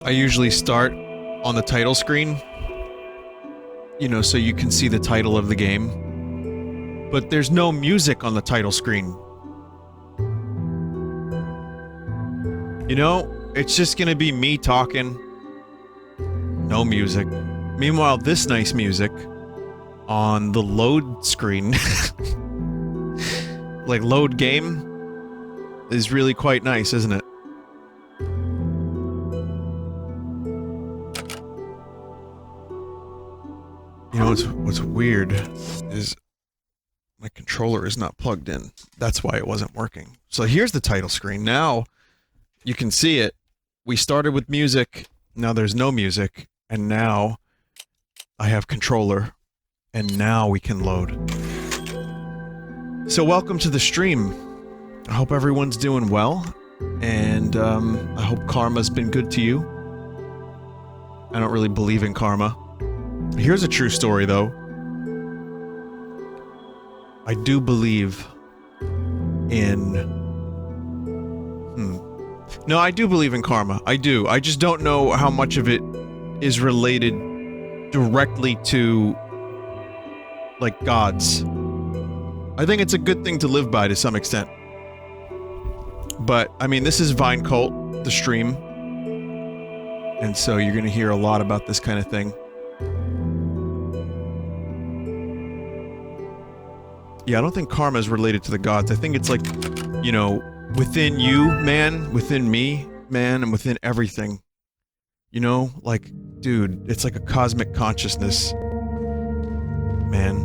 I usually start on the title screen, you know, so you can see the title of the game. But there's no music on the title screen. You know, it's just gonna be me talking. No music. Meanwhile, this nice music on the load screen, like load game, is really quite nice, isn't it? You know, what's weird is my controller is not plugged in. That's why it wasn't working. So here's the title screen. Now, you can see it. We started with music, now there's no music, and now I have controller, and now we can load. So welcome to the stream. I hope everyone's doing well, and I hope karma's been good to you. I don't really believe in karma. Here's a true story, though. I do believe in... No, I do believe in karma. I do. I just don't know how much of it is related directly to, like, gods. I think it's a good thing to live by to some extent. But, I mean, this is Vine Cult, the stream. And so you're gonna hear a lot about this kind of thing. Yeah, I don't think karma is related to the gods. I think it's like, you know, within you, man, within me, man, and within everything. You know? Like, dude, it's like a cosmic consciousness. Man.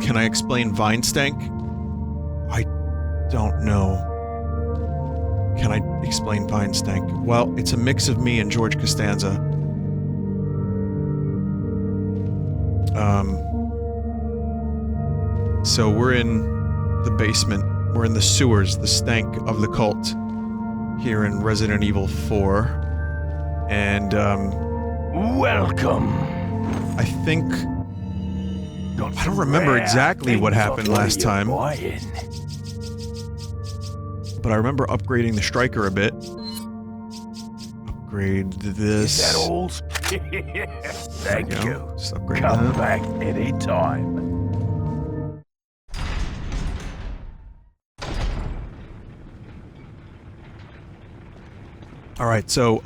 Can I explain Vine Stank? I don't know. Can I explain Vine Stank? Well, it's a mix of me and George Costanza. So we're in the basement. We're in the sewers, the stank of the cult here in Resident Evil 4. And, welcome. I think... I don't remember exactly what happened last time. But I remember upgrading the striker a bit. Upgrade this. Is that all? Thank you. Just upgrade Come that. back anytime. Alright, so,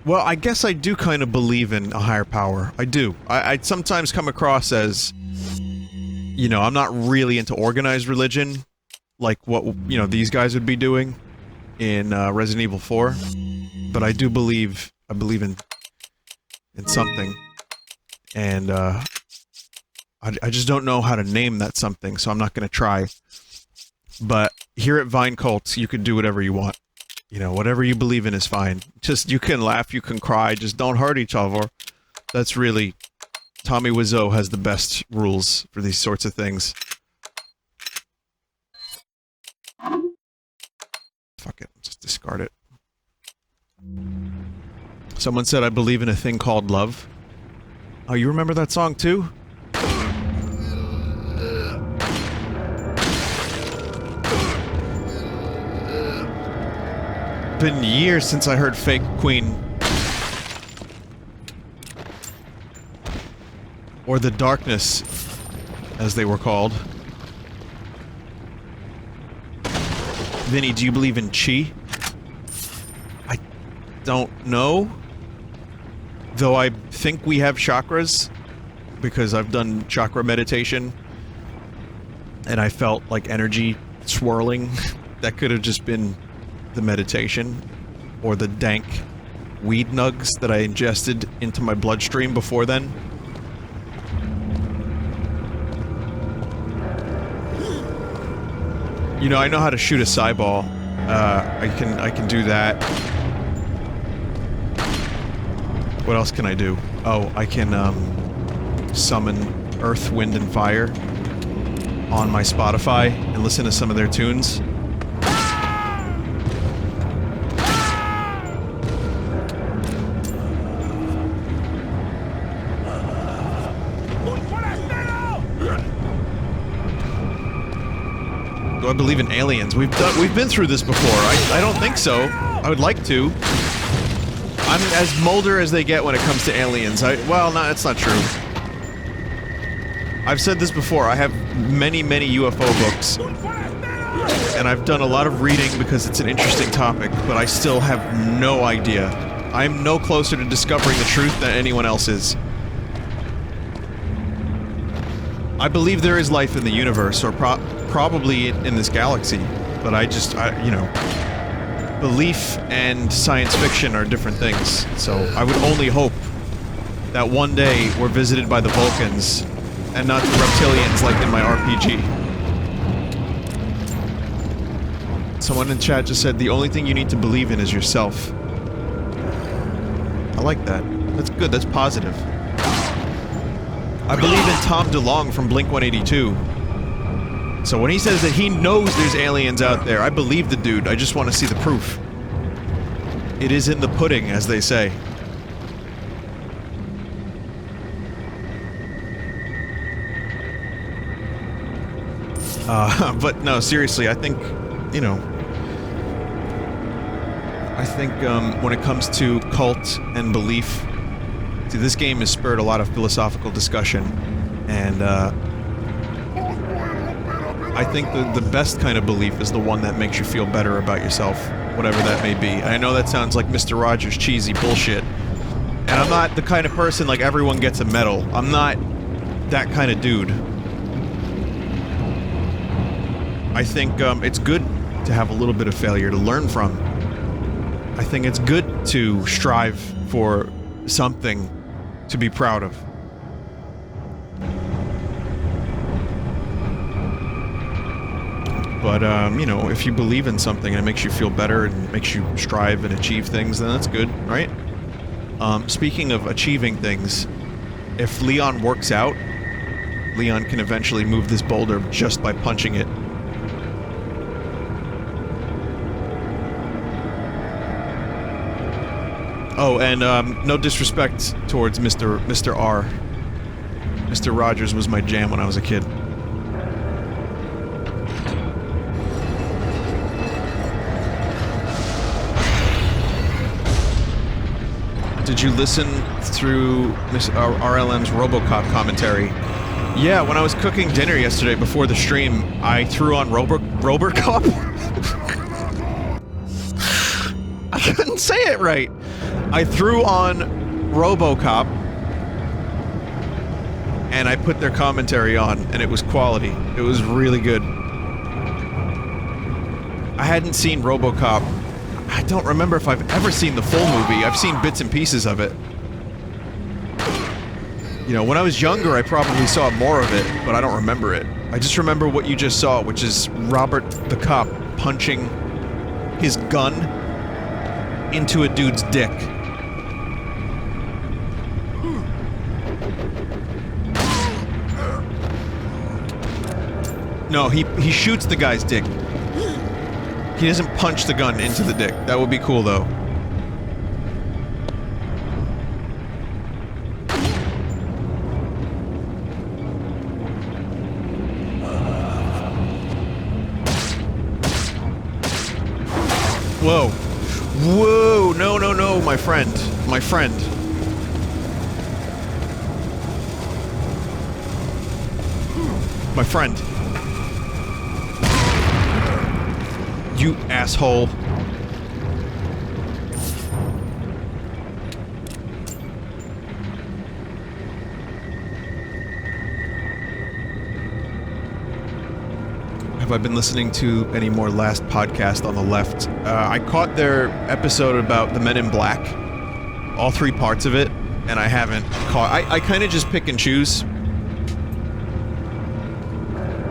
well, I guess I do kind of believe in a higher power. I do. I sometimes come across as, you know, I'm not really into organized religion, like what, you know, these guys would be doing in, Resident Evil 4. But I do believe, I believe in something. And, I just don't know how to name that something, so I'm not gonna try. But here at Vine Cult, you can do whatever you want. You know, whatever you believe in is fine. Just, you can laugh, you can cry, just don't hurt each other. That's really... Tommy Wiseau has the best rules for these sorts of things. Fuck it, just discard it. Someone said I believe in a thing called love. Oh, you remember that song too? Been years since I heard Fake Queen. Or The Darkness, as they were called. Vinny, do you believe in chi? I don't know. Though I think we have chakras, because I've done chakra meditation, and I felt like energy swirling. That could have just been the meditation, or the dank weed nugs that I ingested into my bloodstream before then. You know, I know how to shoot a Cyball. I can do that. What else can I do? Oh, I can, summon Earth, Wind, and Fire on my Spotify and listen to some of their tunes. Do I believe in aliens? We've been through this before. I don't think so. I would like to. I'm as Mulder as they get when it comes to aliens. Well, no, that's not true. I've said this before. I have many, many UFO books. And I've done a lot of reading because it's an interesting topic, but I still have no idea. I'm no closer to discovering the truth than anyone else is. I believe there is life in the universe, or probably in this galaxy, but you know, belief and science fiction are different things, so I would only hope that one day we're visited by the Vulcans, and not the reptilians like in my RPG. Someone in chat just said, the only thing you need to believe in is yourself. I like that. That's good, that's positive. I believe in Tom DeLonge from Blink-182. So when he says that he knows there's aliens out there, I believe the dude, I just want to see the proof. It is in the pudding, as they say. But no, seriously, I think, you know... I think, when it comes to cult and belief... See, this game has spurred a lot of philosophical discussion, and, I think the best kind of belief is the one that makes you feel better about yourself, whatever that may be. I know that sounds like Mr. Rogers' cheesy bullshit, and I'm not the kind of person like everyone gets a medal. I'm not that kind of dude. I think, it's good to have a little bit of failure to learn from. I think it's good to strive for something to be proud of. But, you know, if you believe in something and it makes you feel better and makes you strive and achieve things, then that's good, right? Speaking of achieving things, if Leon works out, Leon can eventually move this boulder just by punching it. Oh, and, no disrespect towards Mr. R. Mr. Rogers was my jam when I was a kid. Did you listen through Miss RLM's Robocop commentary? Yeah, when I was cooking dinner yesterday before the stream, I threw on Robocop? I couldn't say it right! I threw on Robocop, and I put their commentary on, and it was quality. It was really good. I hadn't seen Robocop. I don't remember if I've ever seen the full movie. I've seen bits and pieces of it. You know, when I was younger, I probably saw more of it, but I don't remember it. I just remember what you just saw, which is Robert the cop punching his gun into a dude's dick. No, he shoots the guy's dick. He doesn't punch the gun into the dick. That would be cool, though. Whoa. Whoa! No, no, no, my friend. My friend. My friend. You asshole. Have I been listening to any more Last Podcast on the Left? I caught their episode about the Men in Black. All 3 parts of it, and I haven't caught... I kind of just pick and choose.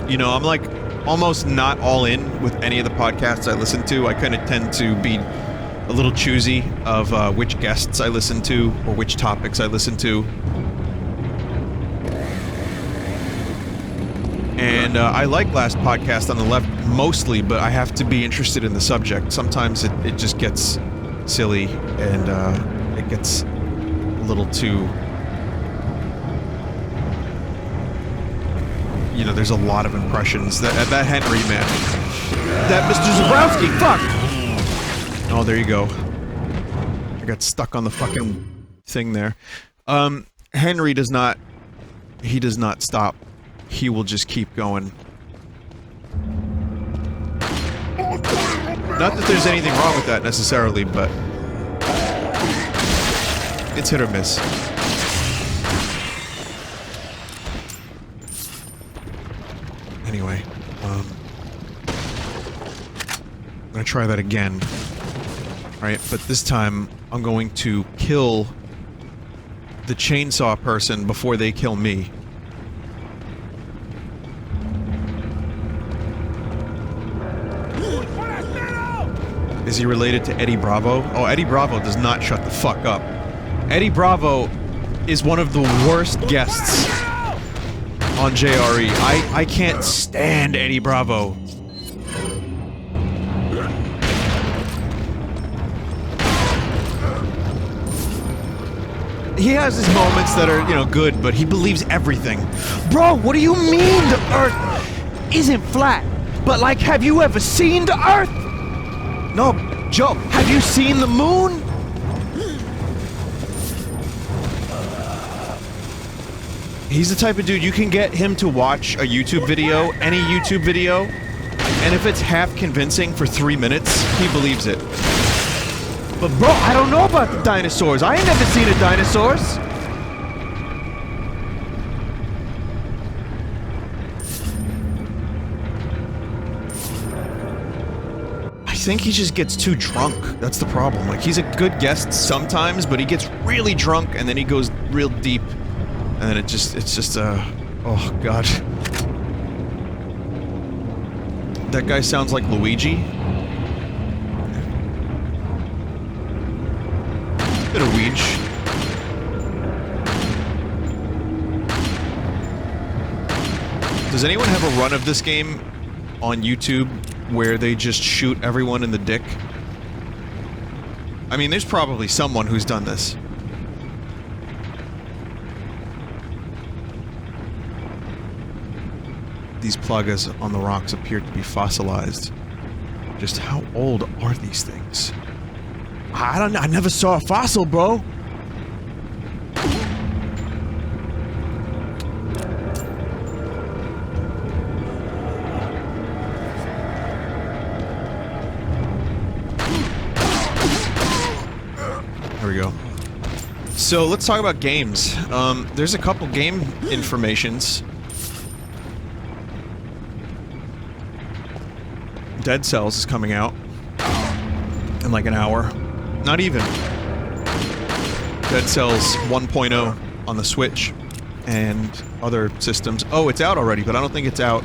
You know, I'm like... almost not all in with any of the podcasts I listen to. I kind of tend to be a little choosy of which guests I listen to or which topics I listen to. And I like Last Podcast on the Left mostly, but I have to be interested in the subject. Sometimes it just gets silly and it gets a little too... you know, there's a lot of impressions. That Henry, man. That Mr. Zabrowski, fuck! Oh, there you go. I got stuck on the fucking thing there. Henry does not... He does not stop. He will just keep going. Not that there's anything wrong with that, necessarily, but... It's hit or miss. Anyway, I'm gonna try that again. Right, but this time, I'm going to kill the chainsaw person before they kill me. Is he related to Eddie Bravo? Oh, Eddie Bravo does not shut the fuck up. Eddie Bravo is one of the worst guests on JRE. I can't stand Eddie Bravo. He has his moments that are, you know, good, but he believes everything. Bro, what do you mean the Earth isn't flat? But like, have you ever seen the Earth? No, Joe, have you seen the moon? He's the type of dude, you can get him to watch a YouTube video, any YouTube video, and if it's half convincing for 3 minutes, he believes it. But bro, I don't know about the dinosaurs. I ain't never seen the dinosaurs. I think he just gets too drunk. That's the problem. Like, he's a good guest sometimes, but he gets really drunk and then he goes real deep. And then it's just, oh god. That guy sounds like Luigi. Bit of Weege. Does anyone have a run of this game on YouTube where they just shoot everyone in the dick? I mean, there's probably someone who's done this. These plagas on the rocks appear to be fossilized. Just how old are these things? I don't know. I never saw a fossil, bro. There we go. So let's talk about games. There's a couple game informations. Dead Cells is coming out in like an hour. Not even. Dead Cells 1.0 on the Switch and other systems. Oh, it's out already, but I don't think it's out.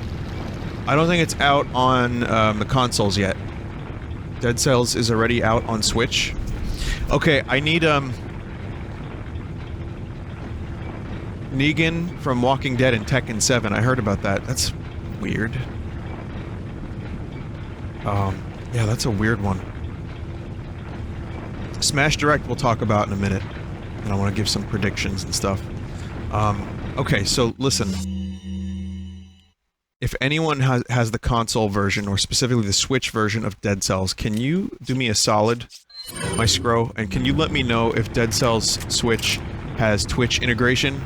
I don't think it's out on the consoles yet. Dead Cells is already out on Switch. Okay, I need Negan from Walking Dead and Tekken 7. I heard about that. That's weird. Yeah, that's a weird one. Smash Direct we'll talk about in a minute. And I want to give some predictions and stuff. Okay, so listen. If anyone has the console version, or specifically the Switch version of Dead Cells, can you do me a solid, my scro, and can you let me know if Dead Cells Switch has Twitch integration?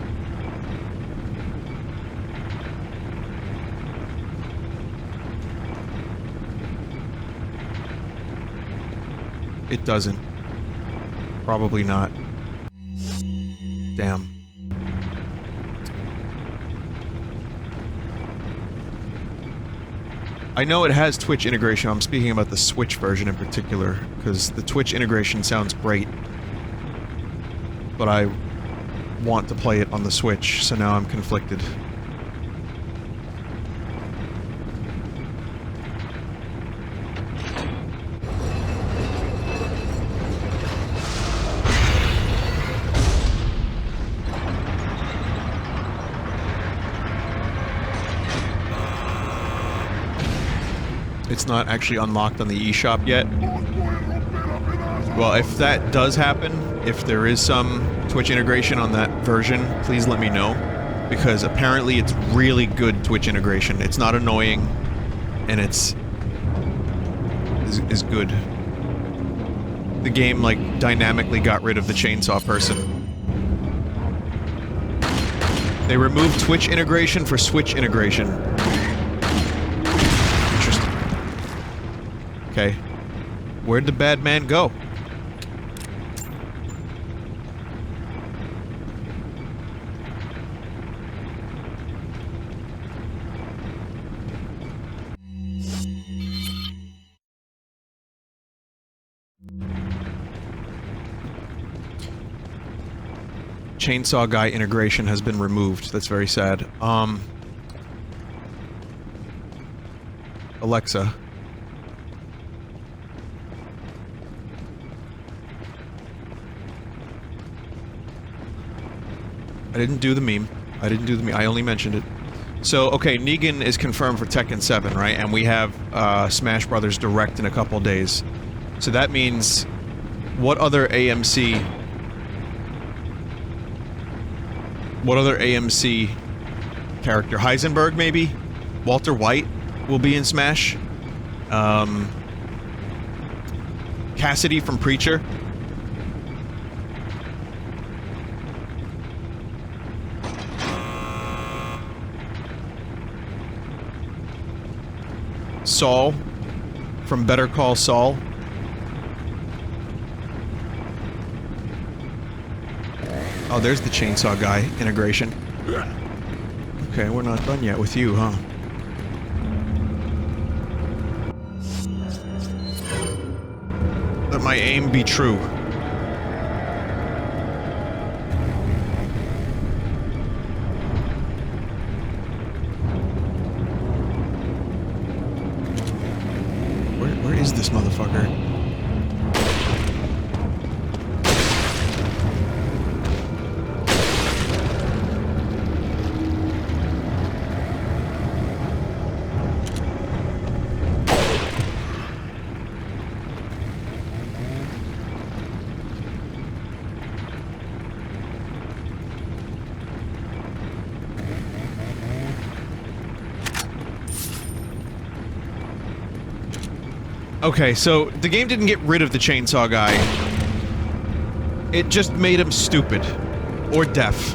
It doesn't. Probably not. Damn. I know it has Twitch integration. I'm speaking about the Switch version in particular, because the Twitch integration sounds great. But I want to play it on the Switch, so now I'm conflicted. It's not actually unlocked on the eShop yet. Well, if that does happen, if there is some Twitch integration on that version, please let me know. because apparently it's really good Twitch integration. It's not annoying, and it's is good. The game, like, dynamically got rid of the chainsaw person. They removed Twitch integration for Switch integration. Interesting. Okay. Where'd the bad man go? Chainsaw guy integration has been removed. That's very sad. Alexa. I didn't do the meme. I only mentioned it. So, okay, Negan is confirmed for Tekken 7, right? And we have, Smash Brothers Direct in a couple days. So that means... What other AMC character? Heisenberg, maybe? Walter White will be in Smash. Cassidy from Preacher. Saul from Better Call Saul. Oh, there's the chainsaw guy integration. Okay, we're not done yet with you, huh? Let my aim be true. Where is this motherfucker? Okay, so the game didn't get rid of the chainsaw guy. It just made him stupid. Or deaf.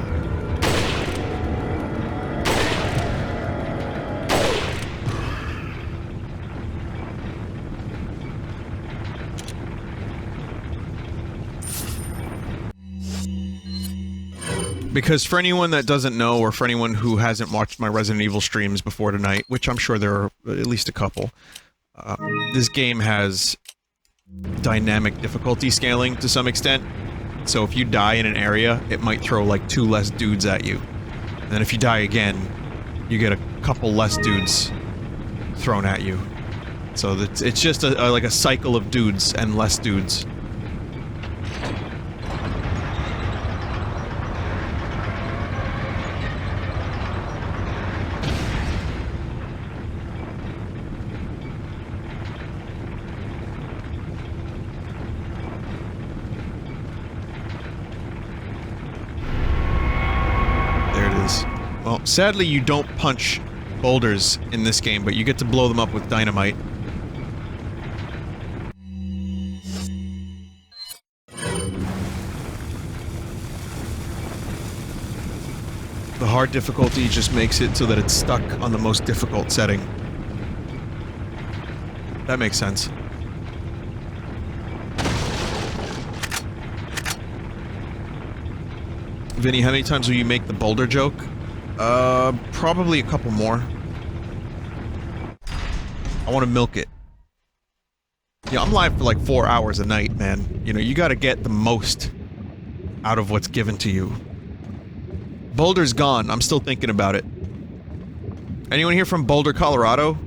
Because for anyone that doesn't know, or for anyone who hasn't watched my Resident Evil streams before tonight, which I'm sure there are at least a couple, this game has dynamic difficulty scaling to some extent. So if you die in an area, it might throw like 2 less dudes at you. And then if you die again, you get a couple less dudes thrown at you. So it's just like a cycle of dudes and less dudes. Well, sadly you don't punch boulders in this game, but you get to blow them up with dynamite. The hard difficulty just makes it so that it's stuck on the most difficult setting. That makes sense. Vinny, how many times will you make the boulder joke? Probably a couple more. I want to milk it. Yeah, I'm live for like 4 hours a night, man. You know, you gotta get the most out of what's given to you. Boulder's gone. I'm still thinking about it. Anyone here from Boulder, Colorado?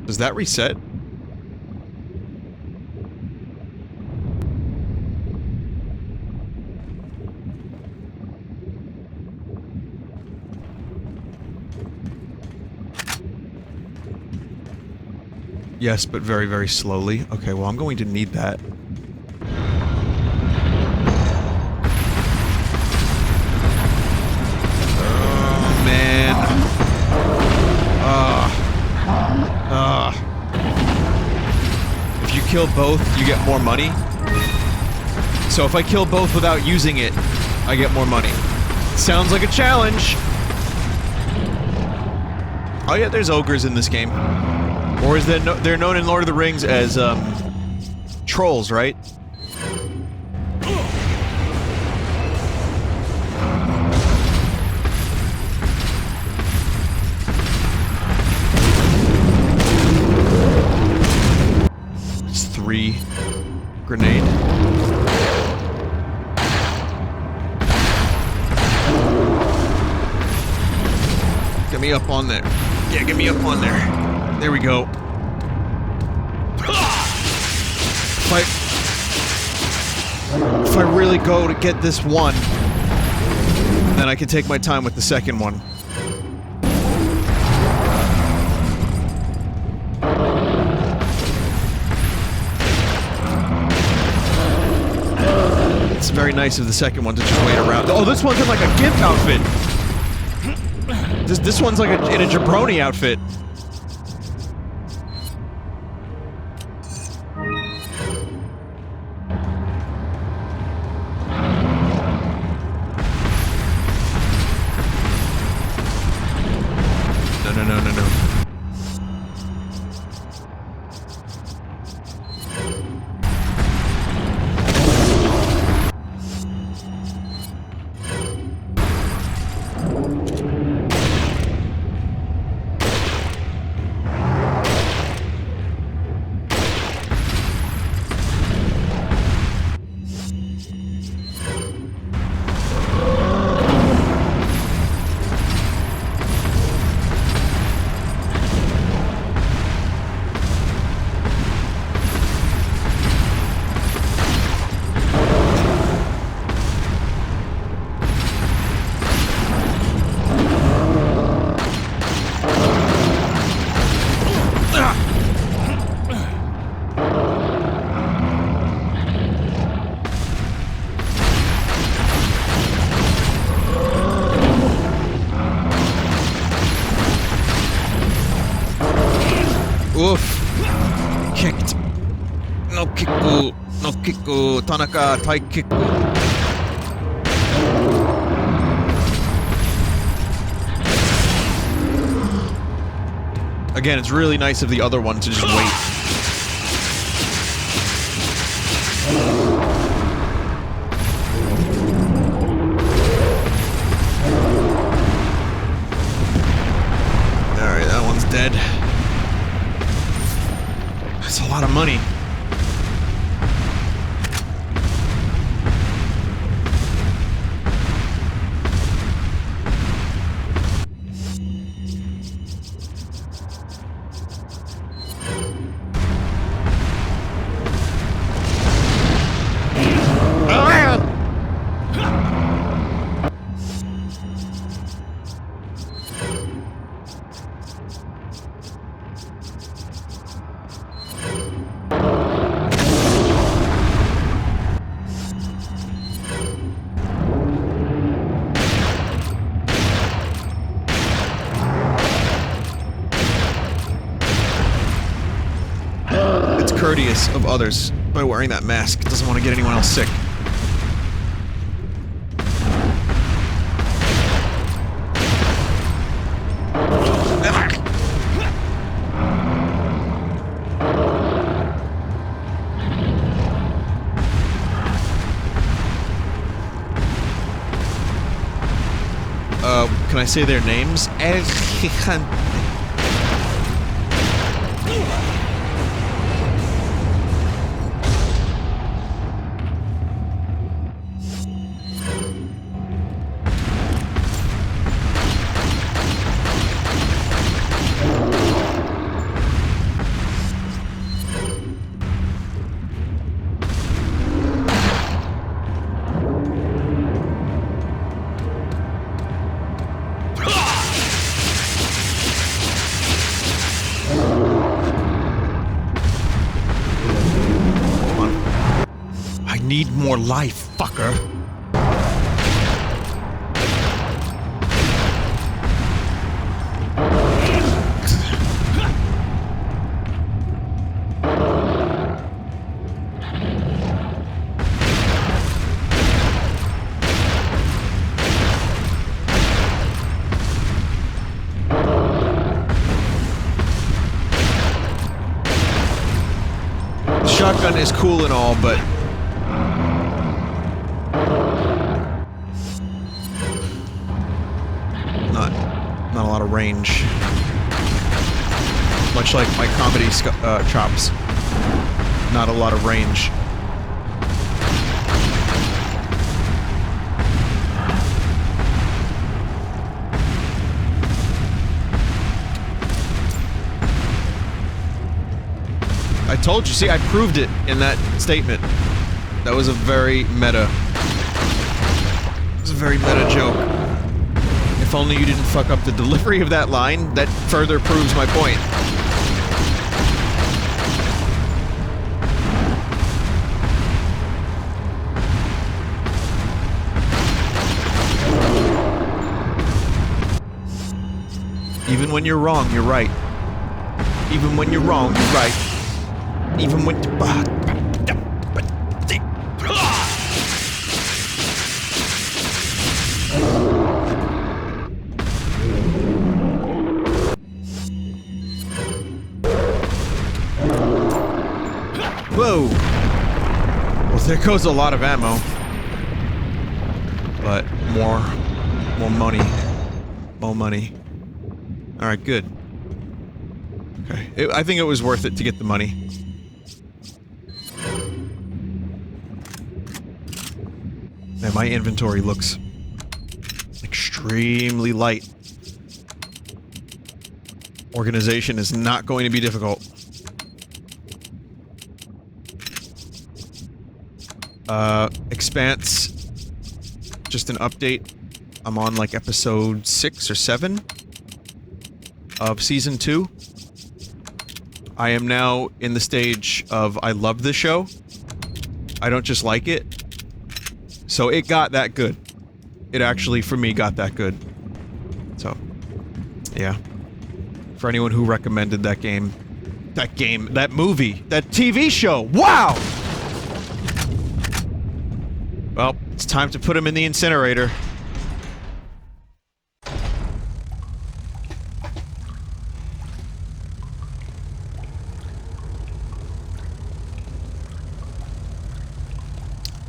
Does that reset? Yes, but very, very slowly. Okay, well, I'm going to need that. Oh, man. If you kill both, you get more money. So if I kill both without using it, I get more money. Sounds like a challenge! Oh yeah, there's ogres in this game. Or is there they're known in Lord of the Rings as, trolls, right? It's 3. Grenade. Get me up on there. Yeah, get me up on there. There we go. If I really go to get this one, then I can take my time with the second one. It's very nice of the second one to just wait around. Oh, this one's in like a gimp outfit! This one's like in a jabroni outfit. No. Oof. Kicked. No kicku. No kicku. Tanaka, tai kicku. Again, it's really nice of the other one to just wait. Alright, that one's dead. That's a lot of money. Courteous of others by wearing that mask. Doesn't want to get anyone else sick. Can I say their names? Need more life, fucker. Shotgun is cool and all, but not a lot of range. Much like my comedy chops, not a lot of range. I told you, see, I proved it in that statement. That was a very meta. It was a very meta joke. If only you didn't fuck up the delivery of that line, that further proves my point. Even when you're wrong, you're right. Even when you're wrong, you're right. Even when... Whoa! Well, there goes a lot of ammo. But more money. More money. Alright, good. Okay. I think it was worth it to get the money. Man, my inventory looks extremely light. Organization is not going to be difficult. Expanse. Just an update. I'm on like episode 6 or 7 of season 2. I am now in the stage of I love this show. I don't just like it. So it got that good. It actually, for me, got that good. So, yeah. For anyone who recommended that game, that movie, that TV show, wow! Well, it's time to put him in the incinerator.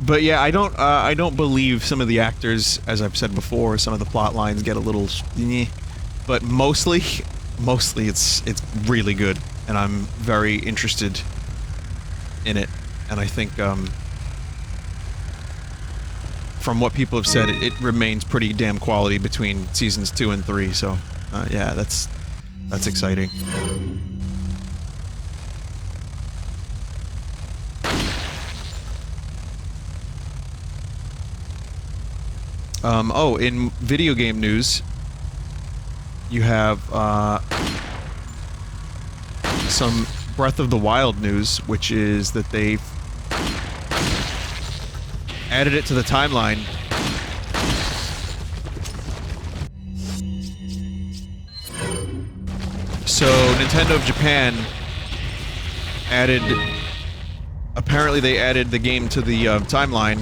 But yeah, I don't believe some of the actors, as I've said before, some of the plot lines get a little but mostly it's really good, and I'm very interested in it, and I think, from what people have said, it remains pretty damn quality between seasons 2 and 3, so, yeah, that's exciting. Oh, in video game news, you have, some Breath of the Wild news, which is that they've added it to the timeline. So, Nintendo of Japan apparently they added the game to the, timeline.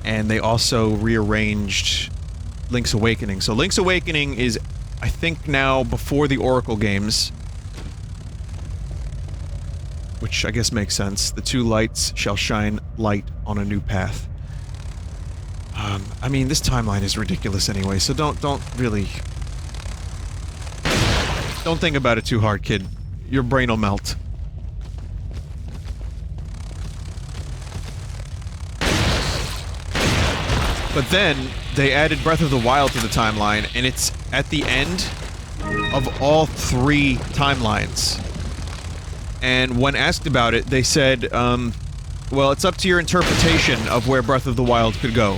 And they also rearranged Link's Awakening. So Link's Awakening is, I think now, before the Oracle games. Which I guess makes sense. The two lights shall shine light on a new path. I mean, this timeline is ridiculous anyway, so don't really... Don't think about it too hard, kid. Your brain will melt. But then, they added Breath of the Wild to the timeline, and it's at the end of all 3 timelines. And when asked about it, they said, well, it's up to your interpretation of where Breath of the Wild could go.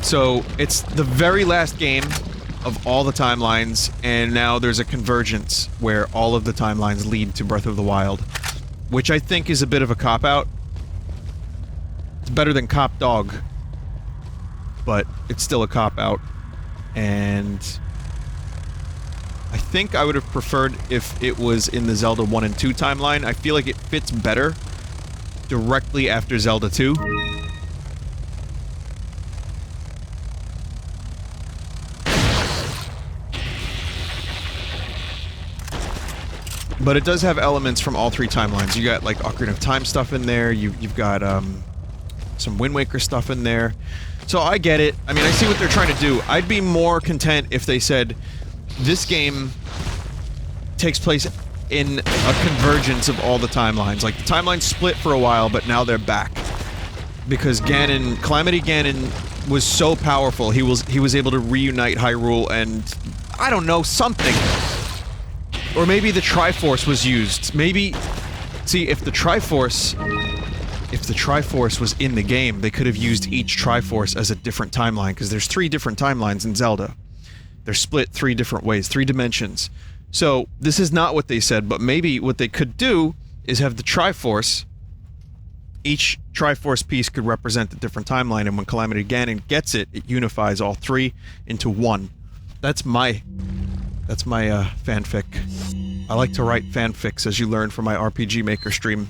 So, it's the very last game of all the timelines, and now there's a convergence where all of the timelines lead to Breath of the Wild. Which I think is a bit of a cop-out. It's better than Cop Dog. But it's still a cop-out. And I think I would have preferred if it was in the Zelda 1 and 2 timeline. I feel like it fits better directly after Zelda 2. But it does have elements from all three timelines. You got, like, Ocarina of Time stuff in there, you've got, some Wind Waker stuff in there. So I get it. I mean, I see what they're trying to do. I'd be more content if they said, this game takes place in a convergence of all the timelines. Like, the timelines split for a while, but now they're back. Because Ganon, Calamity Ganon was so powerful, he was able to reunite Hyrule and, I don't know, something. Or maybe the Triforce was used. Maybe... See, if the Triforce was in the game, they could have used each Triforce as a different timeline, because there's 3 different timelines in Zelda. They're split 3 different ways, 3 dimensions. So, this is not what they said, but maybe what they could do is have the Triforce. Each Triforce piece could represent a different timeline, and when Calamity Ganon gets it, it unifies all 3 into 1. That's my fanfic. I like to write fanfics, as you learned from my RPG Maker stream.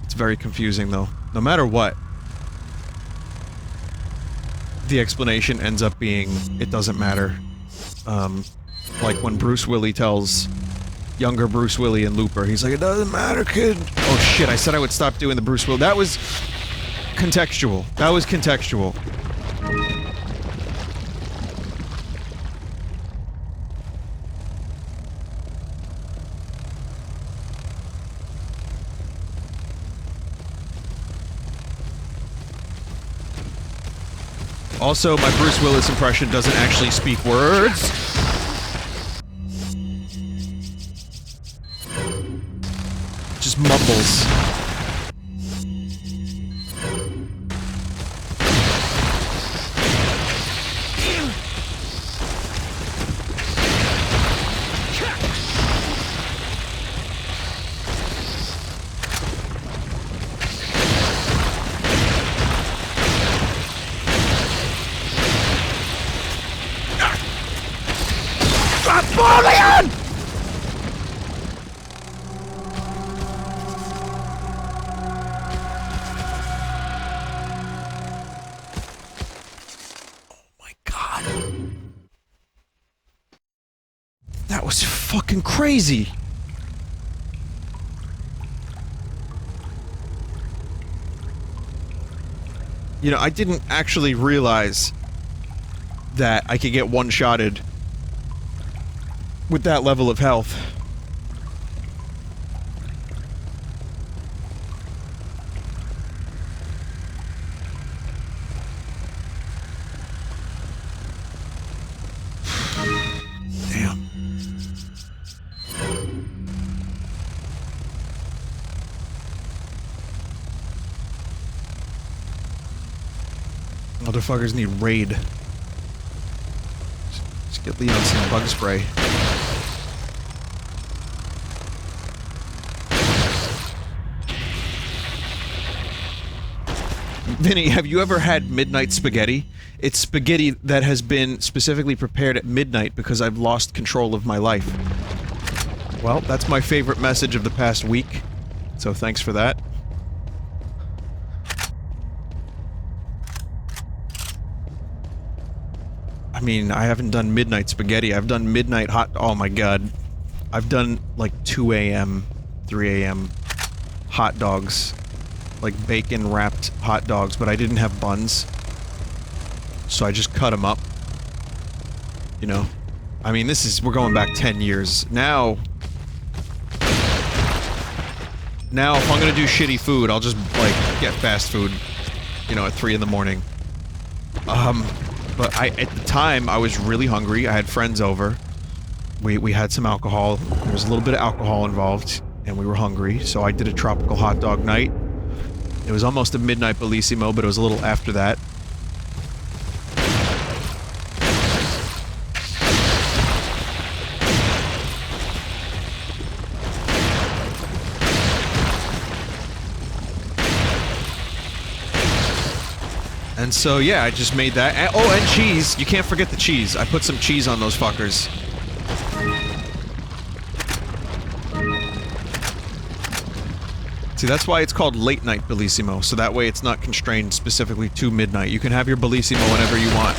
It's very confusing, though. No matter what, the explanation ends up being, it doesn't matter. Like when Bruce Willis tells younger Bruce Willis in Looper, he's like, it doesn't matter, kid. Oh shit, I said I would stop doing the Bruce Willis. That was contextual. That was contextual. Also, my Bruce Willis impression doesn't actually speak words. Just mumbles. Crazy. You know, I didn't actually realize that I could get one-shotted with that level of health. Motherfuckers need raid. Just get Leon some bug spray. Vinny, have you ever had midnight spaghetti? It's spaghetti that has been specifically prepared at midnight because I've lost control of my life. Well, that's my favorite message of the past week, so thanks for that. I mean, I haven't done midnight spaghetti, I've done midnight hot- oh my god. I've done, like, 2 AM, 3 AM hot dogs. Like, bacon-wrapped hot dogs, but I didn't have buns. So I just cut them up. You know? I mean, this is- we're going back 10 years. Now, if I'm gonna do shitty food, I'll just, like, get fast food. You know, at 3 in the morning. But at the time, I was really hungry, I had friends over. We had some alcohol, there was a little bit of alcohol involved, and we were hungry, so I did a tropical hot dog night. It was almost a midnight bellissimo, but it was a little after that. And so, yeah, I just made that. And cheese. You can't forget the cheese. I put some cheese on those fuckers. See, that's why it's called late night Bellissimo, so that way it's not constrained specifically to midnight. You can have your Bellissimo whenever you want.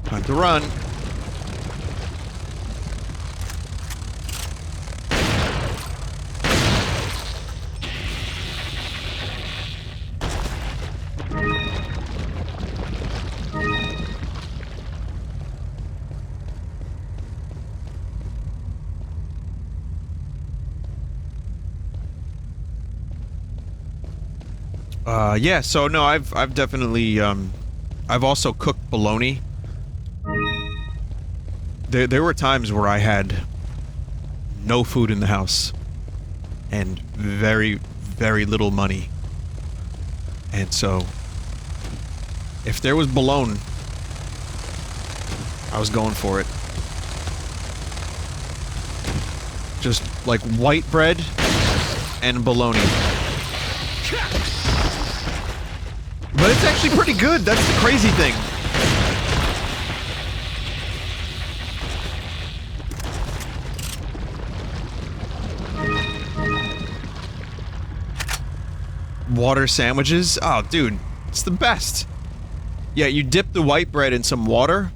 Time to run. Yeah, so no, I've definitely, I've also cooked bologna. There were times where I had no food in the house and very, very little money. And so, if there was bologna, I was going for it. Just like white bread and bologna. But it's actually pretty good, that's the crazy thing. Water sandwiches? Oh, dude, it's the best. Yeah, you dip the white bread in some water,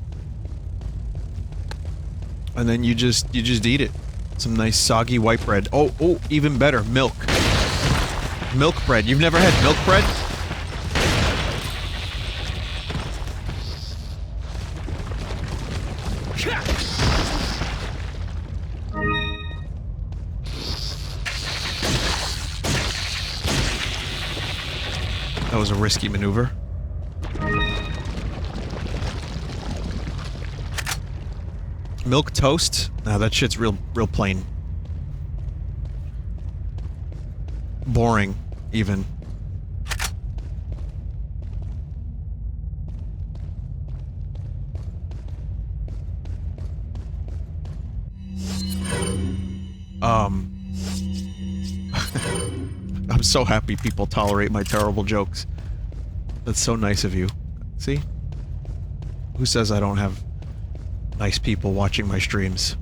and then you just eat it. Some nice soggy white bread. Oh, even better, milk. Milk bread. You've never had milk bread? That was a risky maneuver. Milk toast? Nah, that shit's real plain. Boring, even. I'm so happy people tolerate my terrible jokes. That's so nice of you. See? Who says I don't have nice people watching my streams?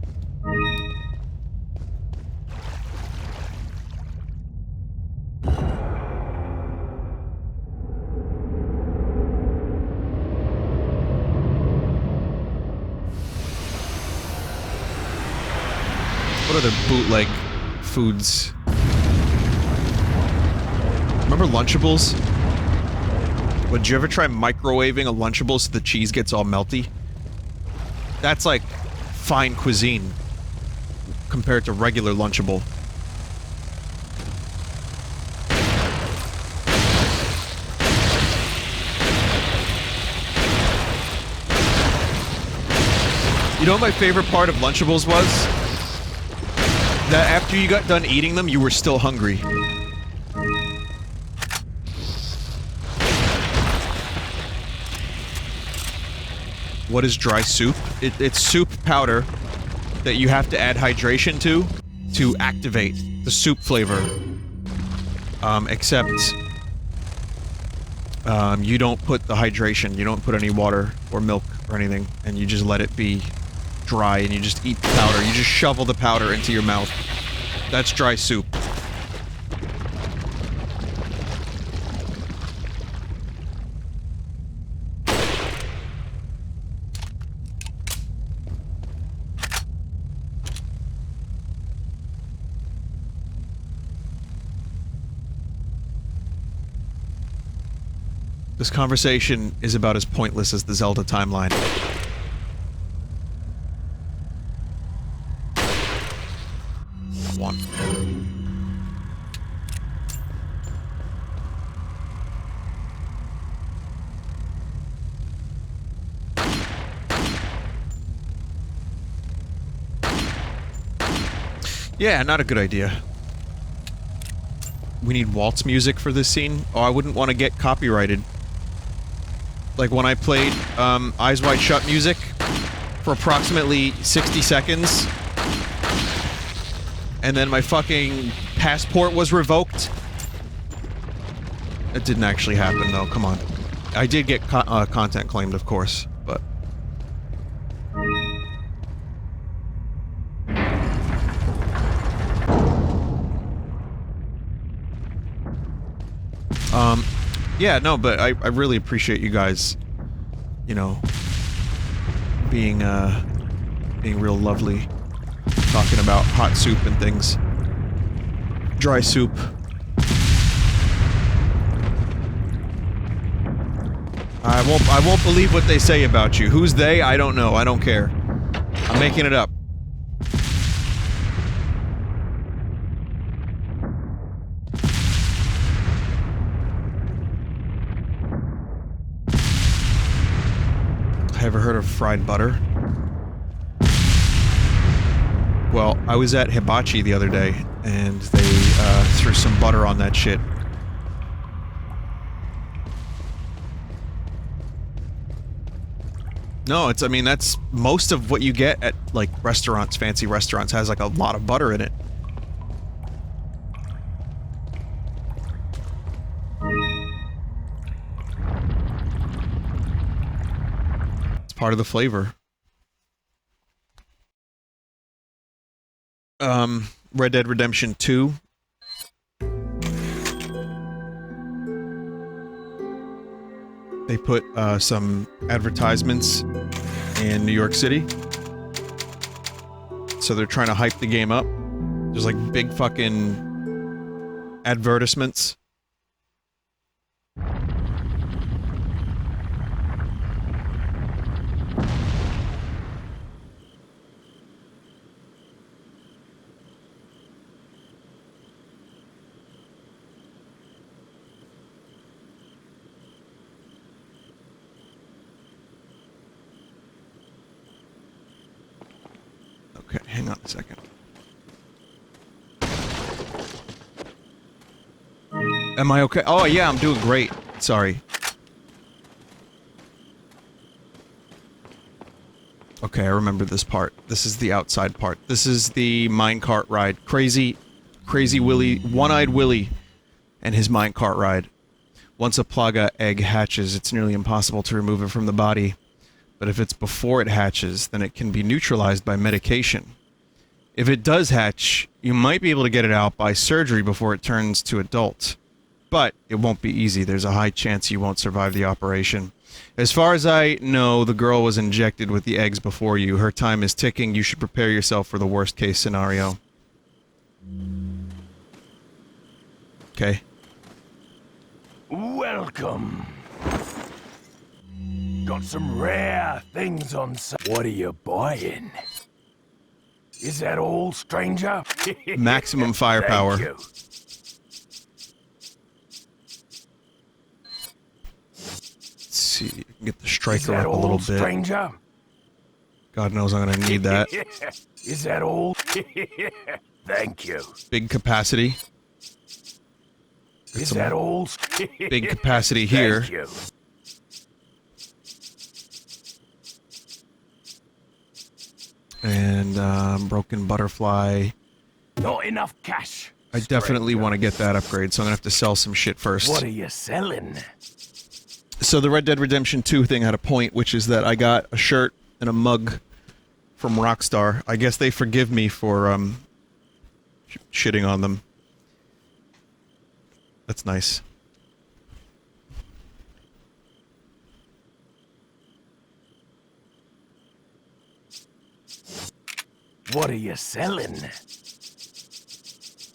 What other bootleg foods? Remember Lunchables? Would you ever try microwaving a Lunchable so the cheese gets all melty? That's like fine cuisine compared to regular Lunchable. You know what my favorite part of Lunchables was? That after you got done eating them, you were still hungry. What is dry soup? It's soup powder that you have to add hydration to activate the soup flavor. Except you don't put the hydration, you don't put any water or milk or anything, and you just let it be dry and you just eat the powder. You just shovel the powder into your mouth. That's dry soup. This conversation is about as pointless as the Zelda timeline. One. Yeah, not a good idea. We need waltz music for this scene? Oh, I wouldn't want to get copyrighted. Like when I played Eyes Wide Shut music for approximately 60 seconds, and then my fucking passport was revoked. It didn't actually happen though, come on. I did get content claimed, of course, but... yeah, no, but I really appreciate you guys, you know, being real lovely, talking about hot soup and things. Dry soup. I won't believe what they say about you. Who's they? I don't know. I don't care. I'm making it up. Ever heard of fried butter? Well, I was at Hibachi the other day, and they threw some butter on that shit. No, I mean, that's most of what you get at, like, restaurants, fancy restaurants, has, like, a lot of butter in it. Part of the flavor. Red Dead Redemption 2. They put, some advertisements in New York City. So they're trying to hype the game up. There's, like, big fucking advertisements. Okay, hang on a second. Am I okay? Oh, yeah, I'm doing great. Sorry. Okay, I remember this part. This is the outside part. This is the minecart ride. Crazy Willy, One-Eyed Willy, and his minecart ride. Once a plaga egg hatches, it's nearly impossible to remove it from the body. But if it's before it hatches, then it can be neutralized by medication. If it does hatch, you might be able to get it out by surgery before it turns to adult. But it won't be easy. There's a high chance you won't survive the operation. As far as I know, the girl was injected with the eggs before you. Her time is ticking. You should prepare yourself for the worst case scenario. Okay. Welcome. Got some rare things on sale. What are you buying? Is that all, stranger? Maximum firepower. Thank you. Let's see, you can get the striker Is that up a little all, bit. stranger? God knows I'm gonna need that. Is that all? Thank you. Big capacity. Is that all? Big capacity here. Thank you. And, broken butterfly. Not enough cash. I definitely want to get that upgrade, so I'm gonna have to sell some shit first. What are you selling? So the Red Dead Redemption 2 thing had a point, which is that I got a shirt and a mug from Rockstar. I guess they forgive me for, shitting on them. That's nice. What are you selling?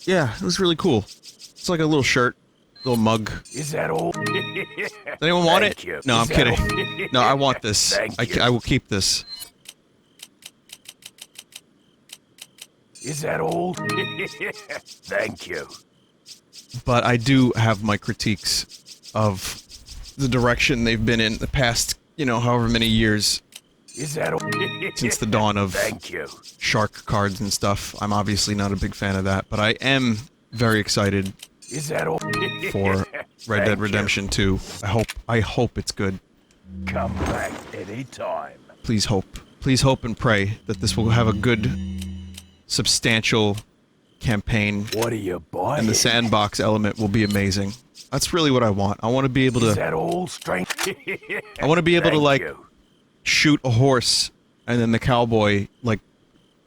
Yeah, it was really cool. It's like a little shirt, little mug. Is that all? Does anyone want Thank it? you. No, I'm Is that kidding. all? No, I want this. Thank you. I will keep this. Is that all? Thank you. But I do have my critiques of the direction they've been in the past, you know, however many years Is that all? since the dawn of Thank you. shark cards and stuff. I'm obviously not a big fan of that, but I am very excited Is that all? for Red Thank Dead you. Redemption 2. I hope it's good. Come back anytime. Please hope. Please hope and pray that this will have a good, substantial campaign. What are you buying? And the sandbox element will be amazing. That's really what I want. I want to be able to... Is that all strength? I want to be able to, like, you. shoot a horse, and then the cowboy, like,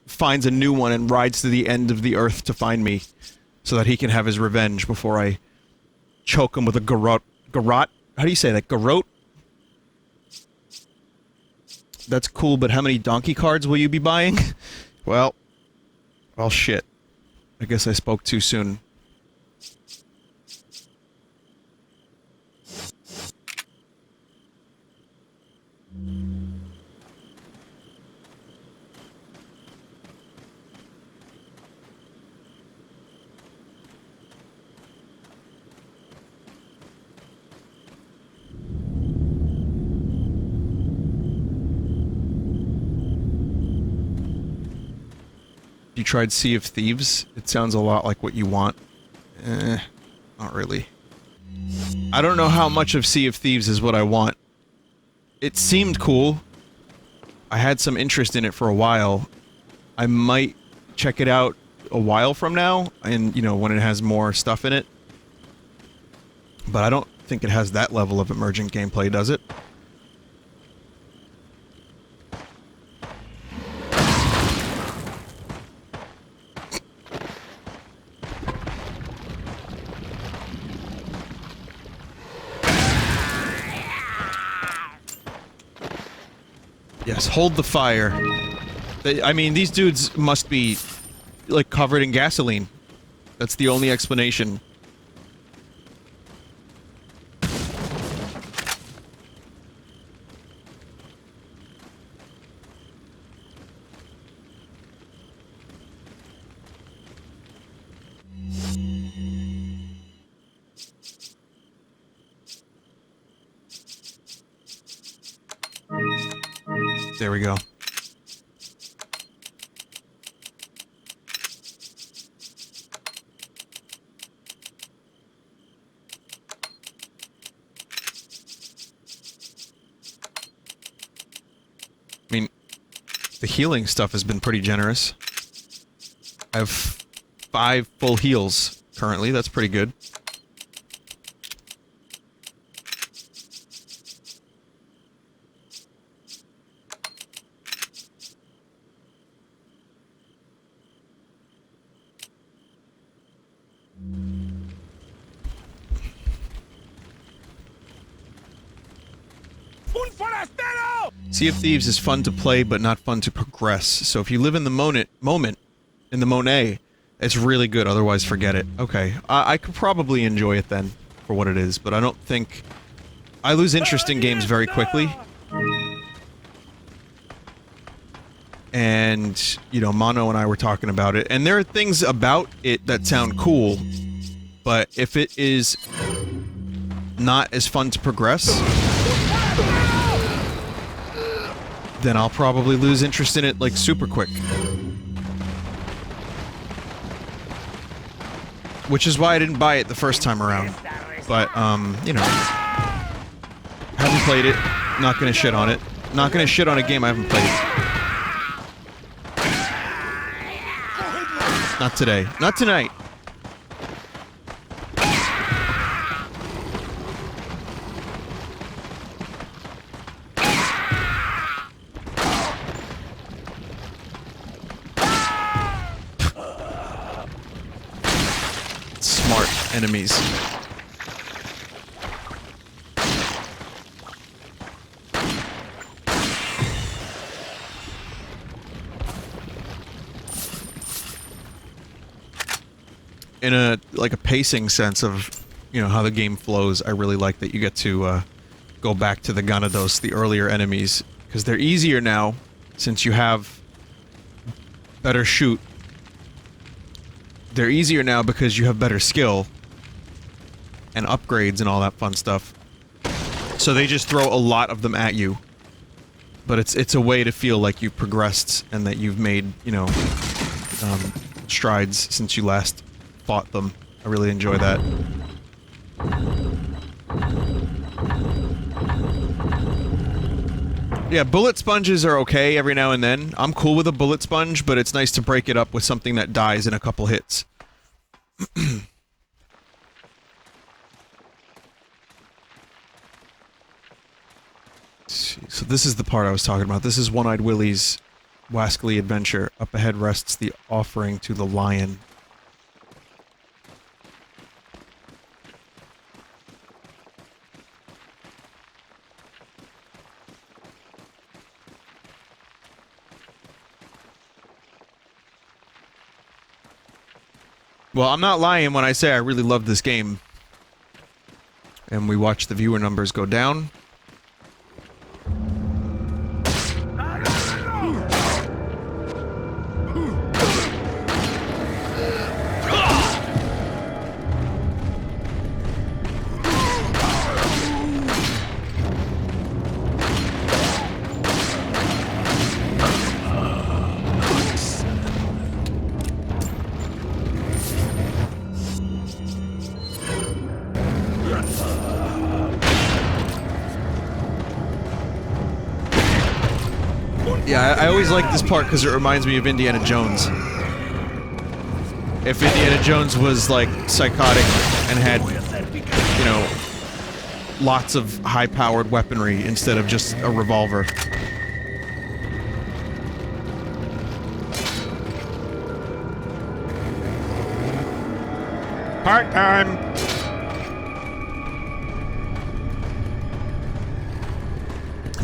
finds a new one and rides to the end of the earth to find me, so that he can have his revenge before I choke him with a garrote. Garrote? How do you say that? Garrote? That's cool, but how many donkey cards will you be buying? Well, shit. I guess I spoke too soon. You tried Sea of Thieves? It sounds a lot like what you want. Not really. I don't know how much of Sea of Thieves is what I want. It seemed cool. I had some interest in it for a while. I might check it out a while from now, and, you know, when it has more stuff in it. But I don't think it has that level of emergent gameplay, does it? Yes, hold the fire. I mean, these dudes must be, like, covered in gasoline. That's the only explanation. There we go. I mean, the healing stuff has been pretty generous. I have 5 full heals currently, that's pretty good. Sea of Thieves is fun to play, but not fun to progress. So if you live in the moment, in the Monet, it's really good, otherwise forget it. Okay, I could probably enjoy it then, for what it is, but I don't think... I lose interest in games very quickly. And, you know, Mono and I were talking about it, and there are things about it that sound cool, but if it is not as fun to progress, then I'll probably lose interest in it, like, super quick. Which is why I didn't buy it the first time around. But, you know. Haven't played it. Not gonna shit on it. Not gonna shit on a game I haven't played. Not today. Not tonight. Enemies. In a, like, a pacing sense of, you know, how the game flows, I really like that you get to, go back to the Ganados, the earlier enemies, because they're easier now, since you have better shoot. They're easier now because you have better skill and upgrades and all that fun stuff. So they just throw a lot of them at you. But it's a way to feel like you've progressed and that you've made, you know, strides since you last fought them. I really enjoy that. Yeah, bullet sponges are okay every now and then. I'm cool with a bullet sponge, but it's nice to break it up with something that dies in a couple hits. So this is the part I was talking about. This is One-Eyed Willie's wascally adventure. Up ahead rests the offering to the lion. Well, I'm not lying when I say I really love this game. And we watch the viewer numbers go down. Yeah, I always like this part because it reminds me of Indiana Jones. If Indiana Jones was, like, psychotic and had, you know, lots of high-powered weaponry instead of just a revolver. Part-time!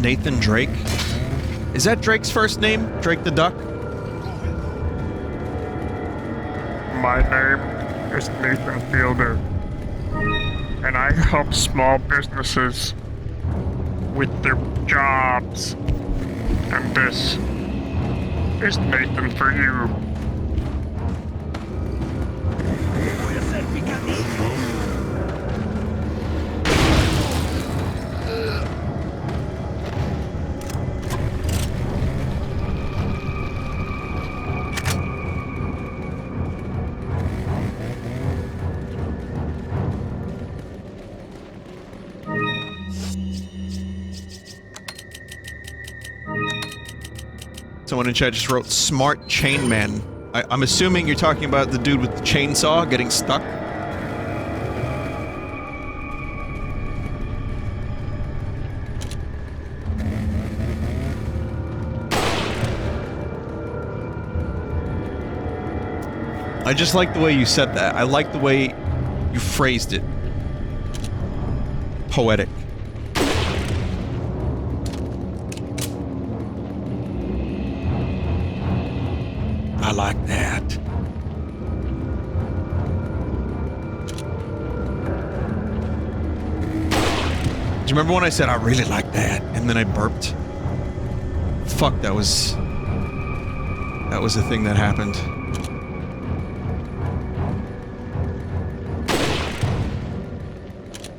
Nathan Drake? Is that Drake's first name? Drake the Duck? My name is Nathan Fielder, and I help small businesses with their jobs. And this is Nathan for you. Someone in chat just wrote Smart Chainman. I'm assuming you're talking about the dude with the chainsaw getting stuck. I just like the way you said that. I like the way you phrased it. Poetic. I like that. Do you remember when I said I really like that, and then I burped? Fuck, that was the thing that happened.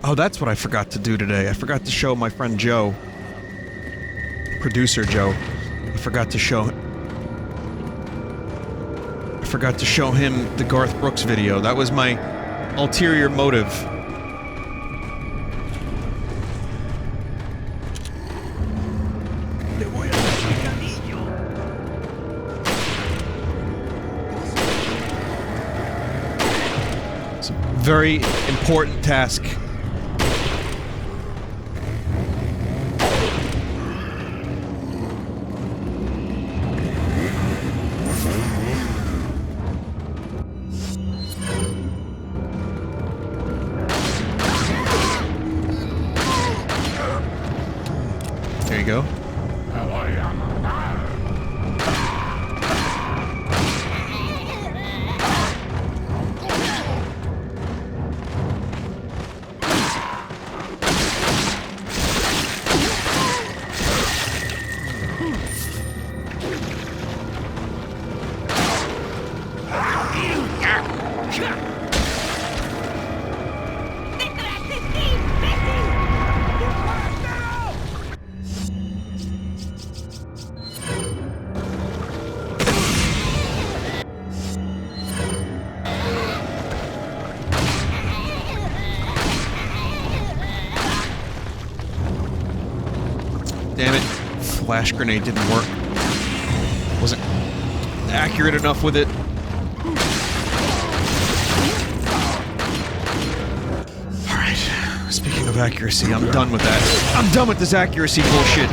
Oh, that's what I forgot to do today. I forgot to show my friend Joe. Producer Joe. I forgot to show him the Garth Brooks video. That was my ulterior motive. It's a very important task. Go. flash grenade didn't work. Wasn't accurate enough with it. Alright, speaking of accuracy, I'm done with that. I'm done with this accuracy bullshit.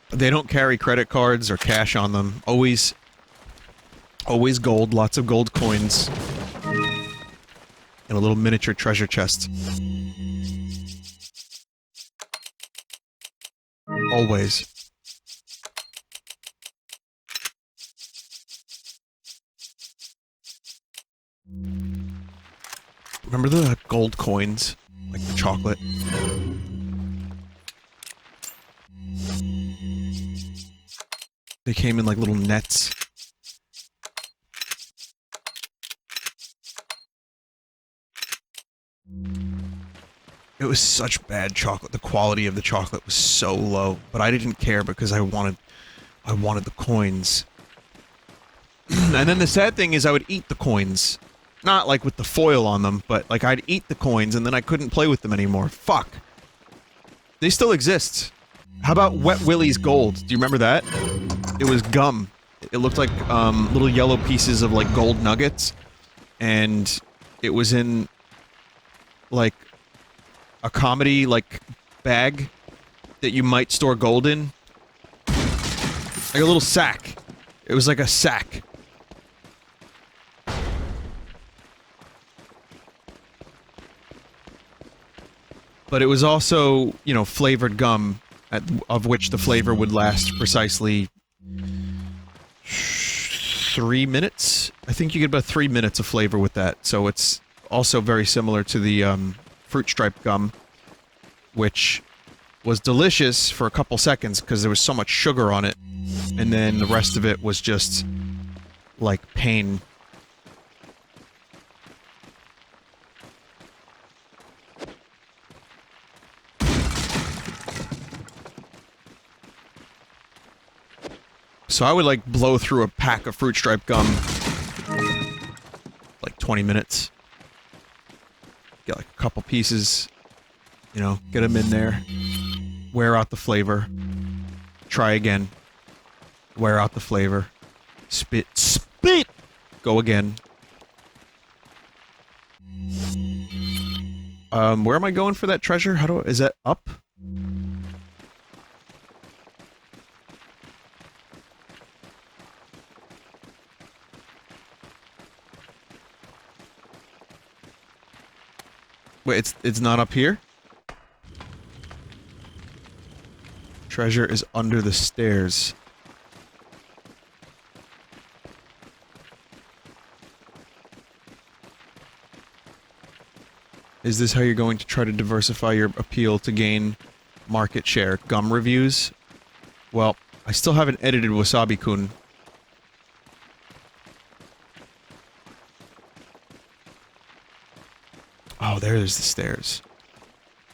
They don't carry credit cards or cash on them. Always gold, lots of gold coins. And a little miniature treasure chest. Always. Remember the gold coins? Like the chocolate? They came in like little nets. It was such bad chocolate. The quality of the chocolate was so low, but I didn't care because I wanted the coins. And then the sad thing is I would eat the coins. Not like with the foil on them, but like I'd eat the coins and then I couldn't play with them anymore. Fuck. They still exist. How about Wet Willie's Gold? Do you remember that? It was gum. It looked like, little yellow pieces of, like, gold nuggets. And it was in, like, a comedy, like, bag that you might store gold in. Like a little sack. It was like a sack. But it was also, you know, flavored gum. Of which the flavor would last precisely 3 minutes? I think you get about 3 minutes of flavor with that, so it's also very similar to the, fruit stripe gum, which was delicious for a couple seconds because there was so much sugar on it, and then the rest of it was just, like, pain. So I would, like, blow through a pack of fruit stripe gum. Like, 20 minutes. Get, like, a couple pieces. You know, get them in there. Wear out the flavor. Try again. Wear out the flavor. Spit. Spit! Go again. Where am I going for that treasure? How do I... Is that up? Wait, it's not up here? Treasure is under the stairs. Is this how you're going to try to diversify your appeal to gain market share? Gum reviews? Well, I still haven't edited Wasabi-kun. Oh, there's the stairs.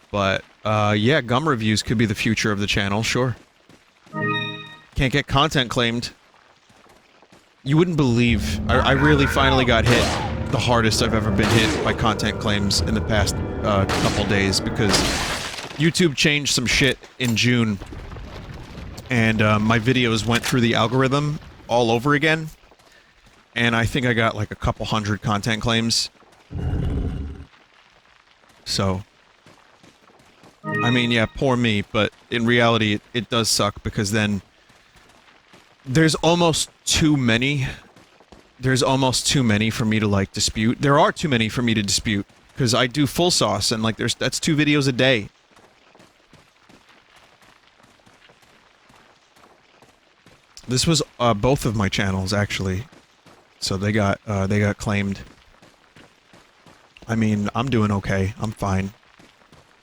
But, yeah, gum reviews could be the future of the channel, sure. Can't get content claimed. You wouldn't believe... I really finally got hit the hardest I've ever been hit by content claims in the past, couple days, because YouTube changed some shit in June. And, my videos went through the algorithm all over again. And I think I got, like, a couple hundred content claims. So, I mean, yeah, poor me, but in reality, it does suck, because then there's almost too many. There's almost too many for me to, like, dispute. There are too many for me to dispute. Because I do full sauce, and like that's 2 videos a day. This was both of my channels actually, so they got claimed. I mean, I'm doing okay. I'm fine.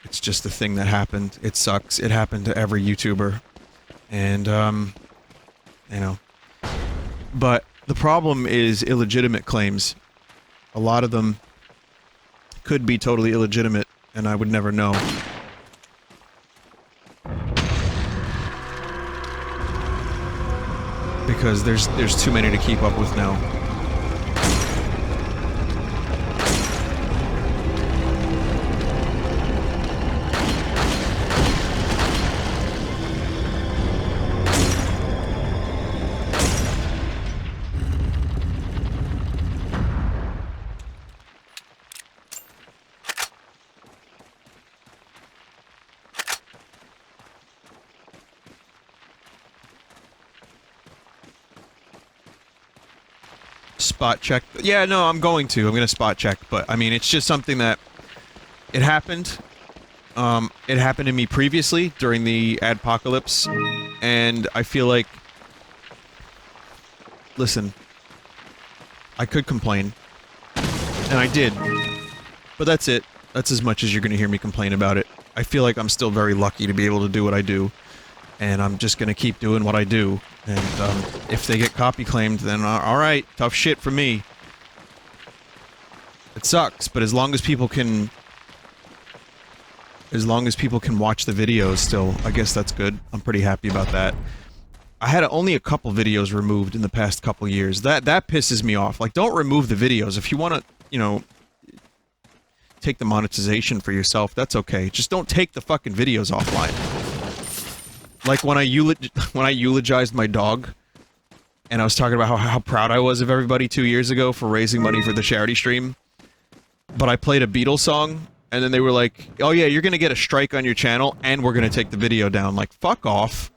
It's just the thing that happened. It sucks. It happened to every YouTuber, and you know. But the problem is illegitimate claims. A lot of them could be totally illegitimate, and I would never know. Because there's too many to keep up with now. Spot check. Yeah, no, I'm going to. I'm gonna spot check, but I mean, it's just something that it happened. It happened to me previously during the adpocalypse, and I feel like, listen, I could complain, and I did, but that's it. That's as much as you're gonna hear me complain about it. I feel like I'm still very lucky to be able to do what I do, and I'm just gonna keep doing what I do. And, if they get copy claimed, then alright, tough shit for me. It sucks, but as long as people can watch the videos still, I guess that's good. I'm pretty happy about that. I had only a couple videos removed in the past couple years. That pisses me off. Like, don't remove the videos. If you wanna, you know, take the monetization for yourself, that's okay. Just don't take the fucking videos offline. Like, when I eulogized my dog, and I was talking about how proud I was of everybody 2 years ago for raising money for the charity stream, but I played a Beatles song, and then they were like, oh yeah, you're gonna get a strike on your channel, and we're gonna take the video down. Like, fuck off.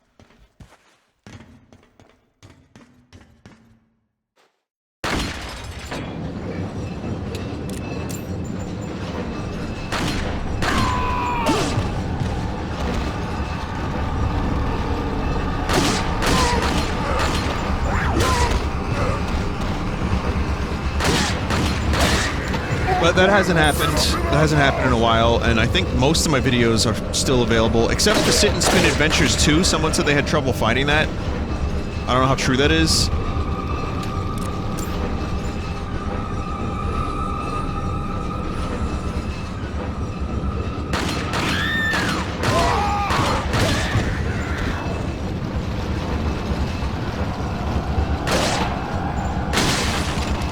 But that hasn't happened. That hasn't happened in a while, and I think most of my videos are still available, except for Sit and Spin Adventures 2. Someone said they had trouble finding that. I don't know how true that is.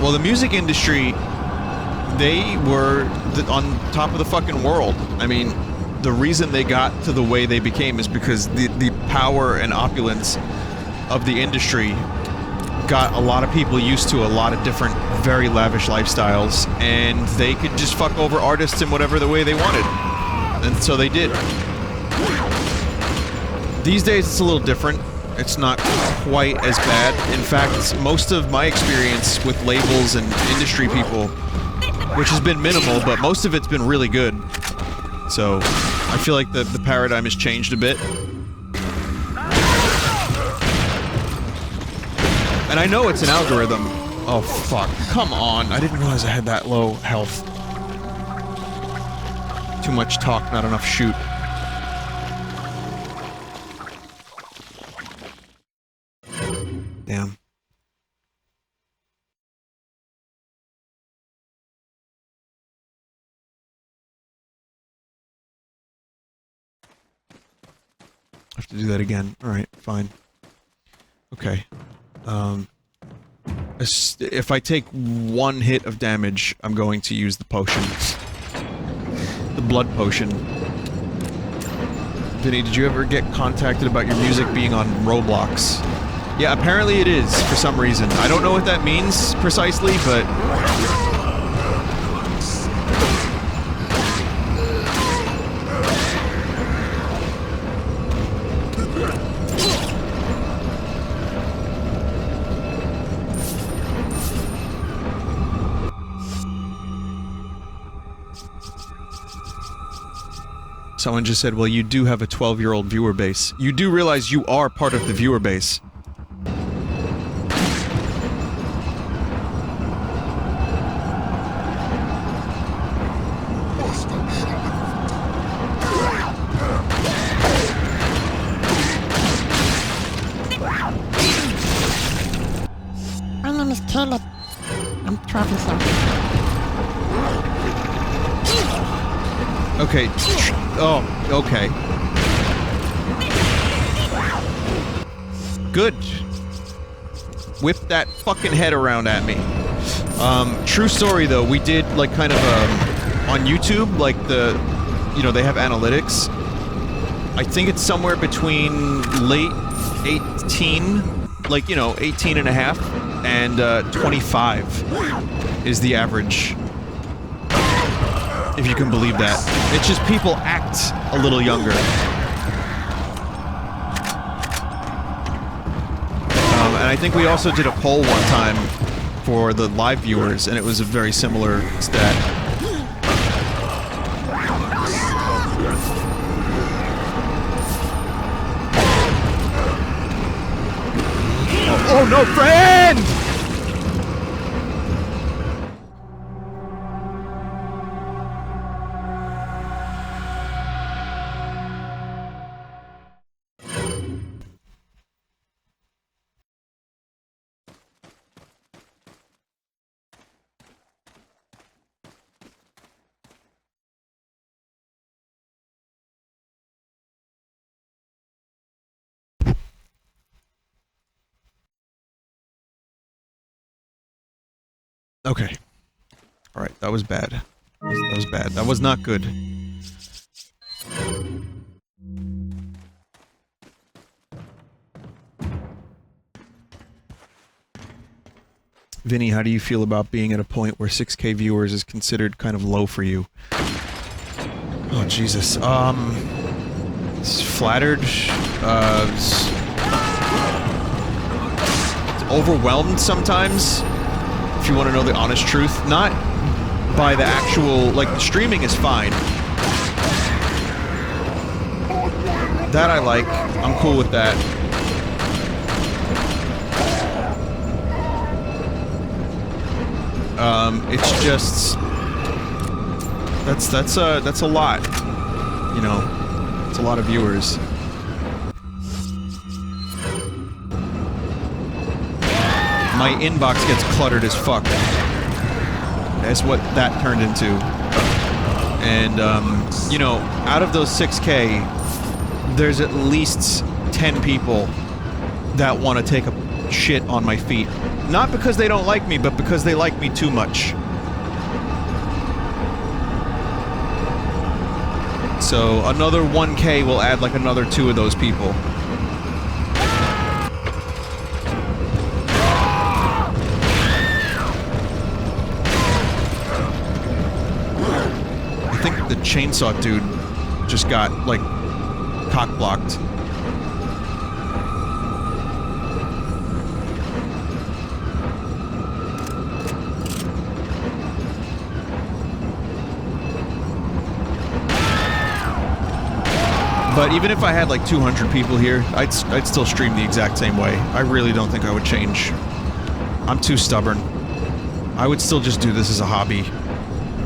Well, the music industry, they were on top of the fucking world. I mean, the reason they got to the way they became is because the power and opulence of the industry got a lot of people used to a lot of different, very lavish lifestyles, and they could just fuck over artists in whatever the way they wanted. And so they did. These days it's a little different. It's not quite as bad. In fact, most of my experience with labels and industry people, which has been minimal, but most of it's been really good. So, I feel like the paradigm has changed a bit. And I know it's an algorithm. Oh, fuck. Come on. I didn't realize I had that low health. Too much talk, not enough shoot. Damn. I have to do that again. Alright, fine. Okay. If I take one hit of damage, I'm going to use the potion. The blood potion. Vinny, did you ever get contacted about your music being on Roblox? Yeah, apparently it is, for some reason. I don't know what that means precisely, but... Someone just said, well, you do have a 12-year-old viewer base. You do realize you are part of the viewer base. My name is Caleb. I'm 12 years old. Okay. Oh, okay. Good. Whip that fucking head around at me. True story though, we did like kind of on YouTube, like you know, they have analytics. I think it's somewhere between late 18, like, you know, 18 and a half, and 25 is the average. If you can believe that. It's just people act a little younger. And I think we also did a poll one time for the live viewers, and it was a very similar stat. Oh no, friend! Okay. Alright, that was bad. That was bad. That was not good. Vinny, how do you feel about being at a point where 6K viewers is considered kind of low for you? Oh, Jesus. Flattered, overwhelmed sometimes, if you want to know the honest truth. Not by the actual, like, streaming is fine. That I like. I'm cool with that. It's just... That's a lot. You know, it's a lot of viewers. My inbox gets cluttered as fuck. That's what that turned into. And, you know, out of those 6K, there's at least 10 people that want to take a shit on my feet. Not because they don't like me, but because they like me too much. So, another 1K will add like another 2 of those people. I think the chainsaw dude just got, like, cock-blocked. But even if I had like 200 people here, I'd still stream the exact same way. I really don't think I would change. I'm too stubborn. I would still just do this as a hobby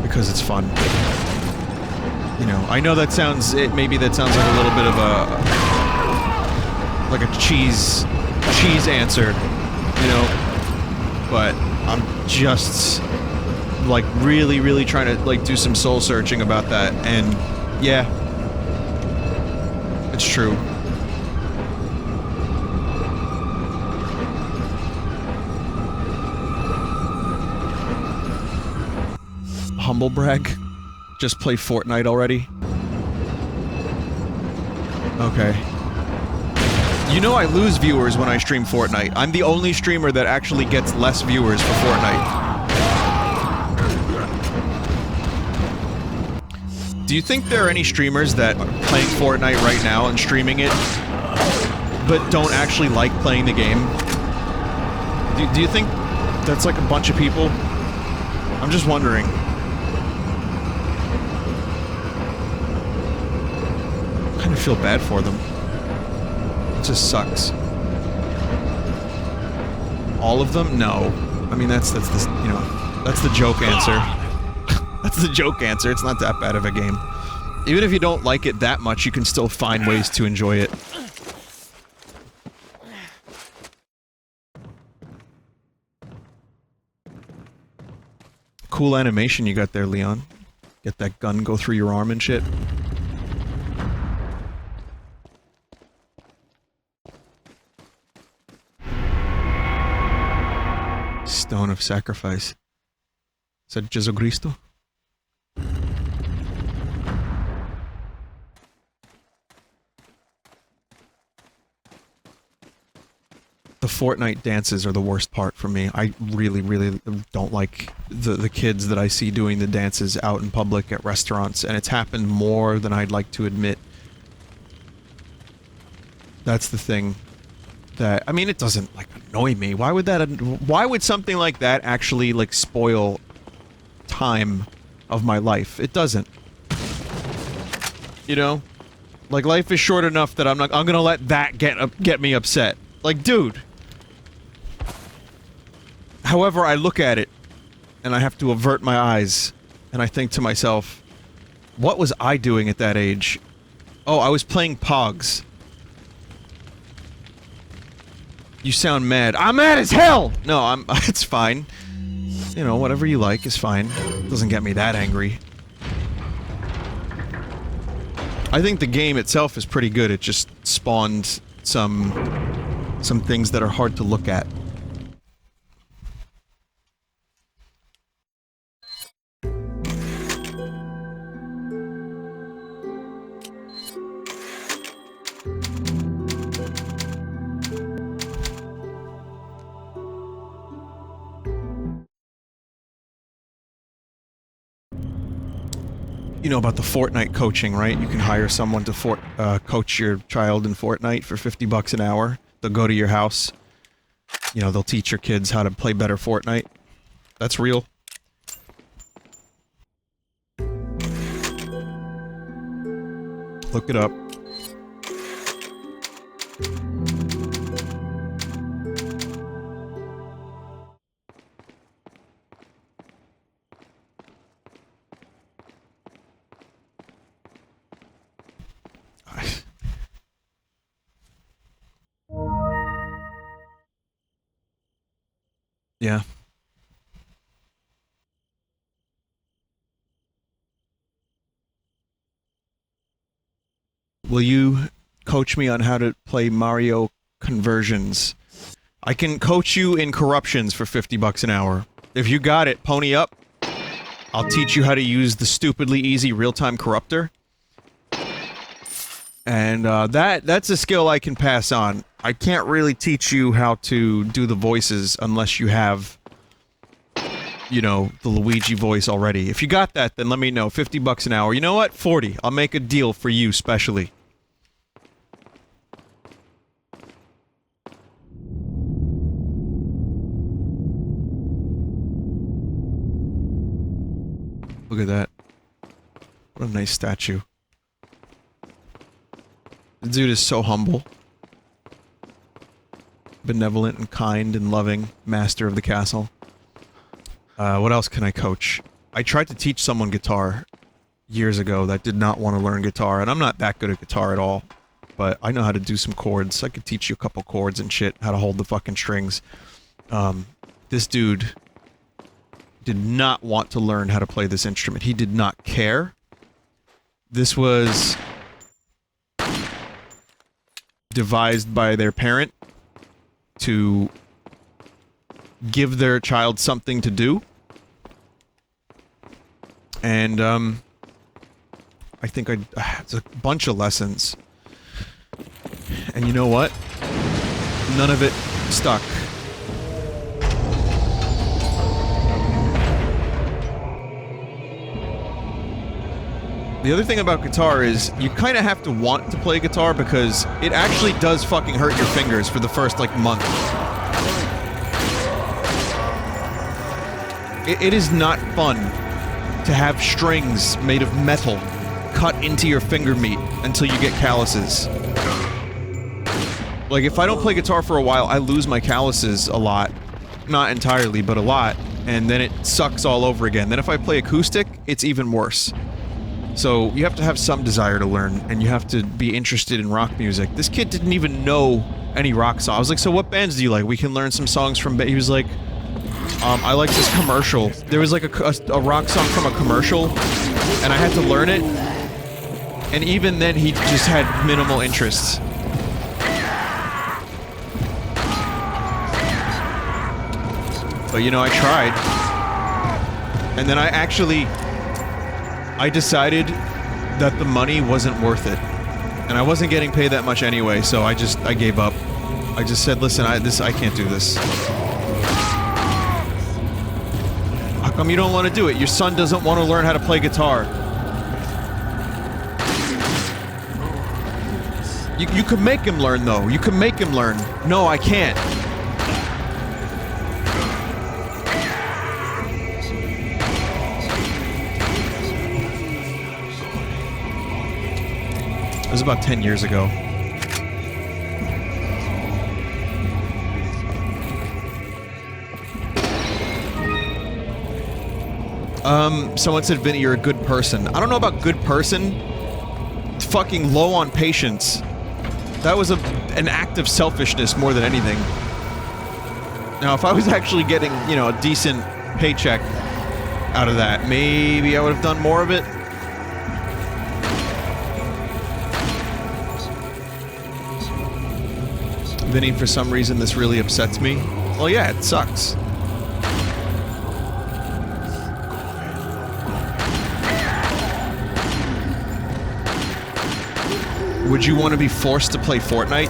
because it's fun. You know, I know that sounds maybe that sounds like a little bit of a cheese answer, you know, but I'm just like really trying to like do some soul searching about that, and yeah. It's true. Humble brag? Just play Fortnite already? Okay. You know I lose viewers when I stream Fortnite. I'm the only streamer that actually gets less viewers for Fortnite. Do you think there are any streamers that are playing Fortnite right now and streaming it, but don't actually like playing the game? Do you think that's like a bunch of people? I'm just wondering. kind of feel bad for them. It just sucks. All of them? No. I mean, that's the, you know, that's the joke answer. That's the joke answer. It's not that bad of a game. Even if you don't like it that much, you can still find ways to enjoy it. Cool animation you got there, Leon. Get that gun go through your arm and shit. Stone of Sacrifice. Is that Jesucristo? The Fortnite dances are the worst part for me. I really, really don't like the kids that I see doing the dances out in public at restaurants, and it's happened more than I'd like to admit. That's the thing. That, I mean, it doesn't, like, annoy me. Why would something like that actually, like, spoil time of my life? It doesn't. You know? Like, life is short enough that I'm gonna let that get me upset. Like, dude. However, I look at it, and I have to avert my eyes, and I think to myself, what was I doing at that age? Oh, I was playing Pogs. You sound mad. I'm mad as hell! No, it's fine. You know, whatever you like is fine. Doesn't get me that angry. I think the game itself is pretty good. It just spawned some things that are hard to look at. You know about the Fortnite coaching, right? You can hire someone to coach your child in Fortnite for 50 bucks an hour. They'll go to your house. You know, they'll teach your kids how to play better Fortnite. That's real. Look it up. Yeah. Will you coach me on how to play Mario conversions? I can coach you in corruptions for 50 bucks an hour. If you got it, pony up. I'll teach you how to use the stupidly easy real-time corruptor. And, that's a skill I can pass on. I can't really teach you how to do the voices unless you have, you know, the Luigi voice already. If you got that, then let me know. 50 bucks an hour. You know what? 40. I'll make a deal for you, specially. Look at that. What a nice statue. The dude is so humble. Benevolent and kind and loving. Master of the castle. What else can I coach? I tried to teach someone guitar years ago that did not want to learn guitar, and I'm not that good at guitar at all. But I know how to do some chords. I could teach you a couple chords and shit, how to hold the fucking strings. This dude did not want to learn how to play this instrument. He did not care. This was devised by their parent to give their child something to do. And, I think it's a bunch of lessons. And you know what? None of it stuck. The other thing about guitar is, you kinda have to want to play guitar because it actually does fucking hurt your fingers for the first, like, month. It is not fun to have strings made of metal cut into your finger meat until you get calluses. Like, if I don't play guitar for a while, I lose my calluses a lot. Not entirely, but a lot. And then it sucks all over again. Then if I play acoustic, it's even worse. So, you have to have some desire to learn, and you have to be interested in rock music. This kid didn't even know any rock songs. I was like, so what bands do you like? We can learn some songs from... He was like, I like this commercial. There was like a rock song from a commercial, and I had to learn it. And even then, he just had minimal interest. But, you know, I tried. And then I decided that the money wasn't worth it. And I wasn't getting paid that much anyway, so I gave up. I just said, listen, I can't do this. How come you don't want to do it? Your son doesn't want to learn how to play guitar. You can make him learn, though. You can make him learn. No, I can't. It was about 10 years ago. Someone said, Vinny, you're a good person. I don't know about good person. It's fucking low on patience. That was an act of selfishness more than anything. Now, if I was actually getting, you know, a decent paycheck out of that, maybe I would have done more of it. Vinny, for some reason, this really upsets me. Well, yeah, it sucks. Would you want to be forced to play Fortnite?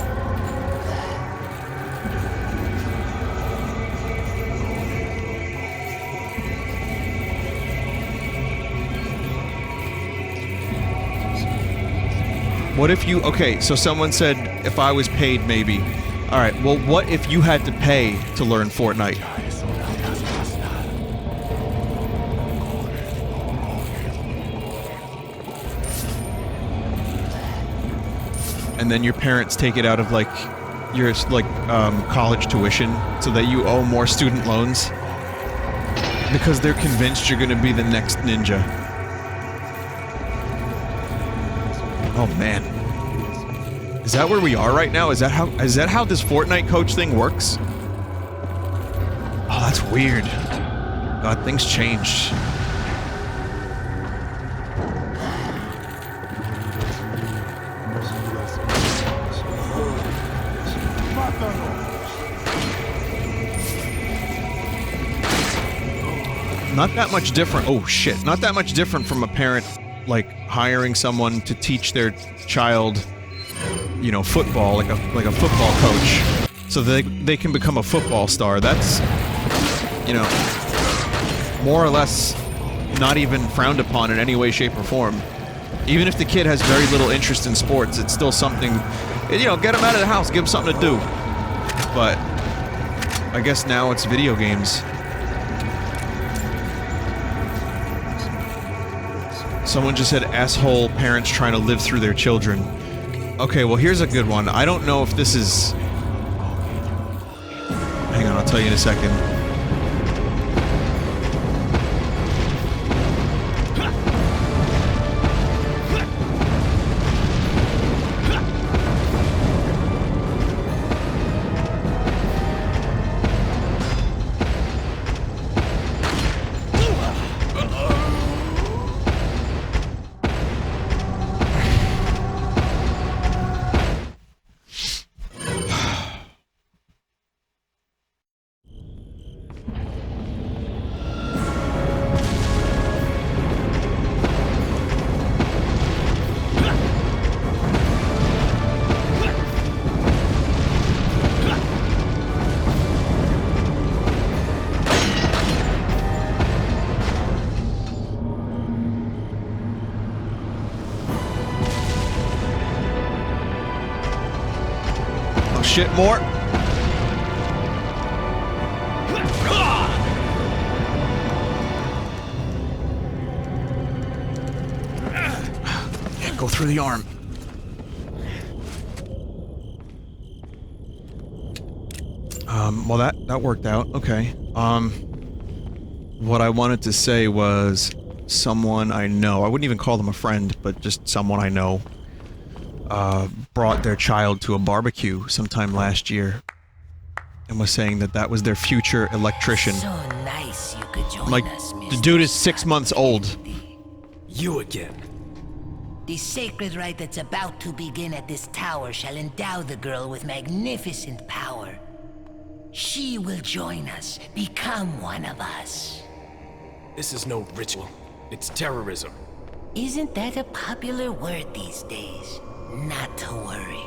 What if you... Okay, so someone said if I was paid, maybe. Alright, well, what if you had to pay to learn Fortnite? And then your parents take it out of, like, your, like, college tuition so that you owe more student loans? Because they're convinced you're gonna be the next ninja. Oh, man. Is that where we are right now? Is that how this Fortnite coach thing works? Oh, that's weird. God, things changed. Not that much different. Oh, shit. Not that much different from a parent, like, hiring someone to teach their child, you know, football, like a football coach, so they can become a football star. That's, you know, more or less not even frowned upon in any way, shape, or form. Even if the kid has very little interest in sports, it's still something, you know, get him out of the house, give him something to do. But I guess now it's video games. Someone just said, asshole parents trying to live through their children. Okay, well, here's a good one. I don't know if this is... Hang on, I'll tell you in a second. Shit, more. Go through the arm. Well that worked out. Okay. What I wanted to say was someone I know, I wouldn't even call them a friend, but just someone I know, brought their child to a barbecue sometime last year and was saying that that was their future electrician. So nice you could join Like, us, the Mr. dude is 6 months old. You again. The sacred rite that's about to begin at this tower shall endow the girl with magnificent power. She will join us, become one of us. This is no ritual. It's terrorism. Isn't that a popular word these days? Not to worry.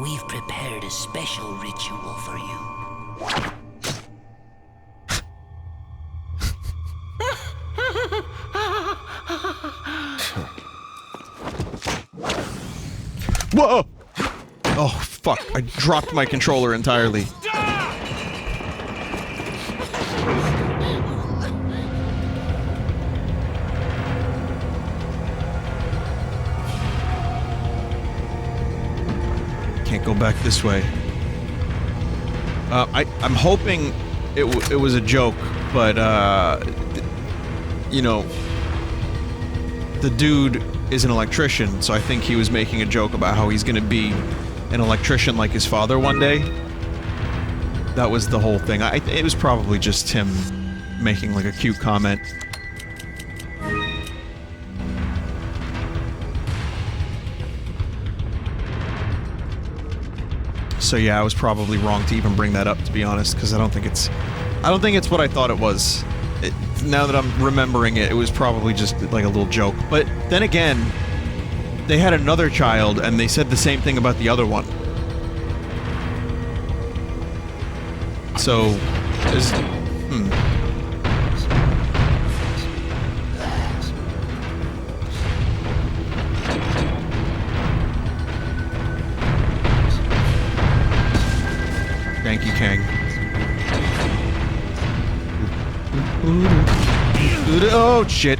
We've prepared a special ritual for you. Whoa! Oh, fuck. I dropped my controller entirely. Can't go back this way. I'm hoping it was a joke, but, you know, the dude is an electrician, so I think he was making a joke about how he's gonna be an electrician like his father one day. That was the whole thing. It was probably just him making, like, a cute comment. So yeah, I was probably wrong to even bring that up, to be honest, because I don't think it's what I thought it was. Now that I'm remembering it, it was probably just like a little joke. But then again, they had another child, and they said the same thing about the other one. So, Thank you, Kang. Oh, shit.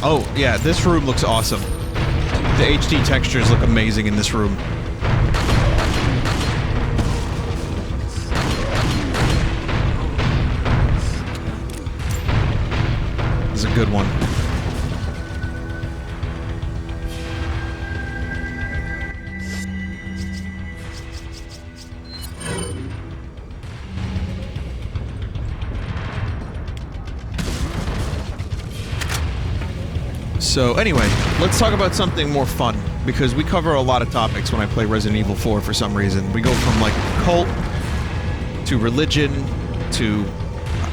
Oh, yeah, this room looks awesome. The HD textures look amazing in this room. This is a good one. So anyway, let's talk about something more fun, because we cover a lot of topics when I play Resident Evil 4 for some reason. We go from, like, cult, to religion, to,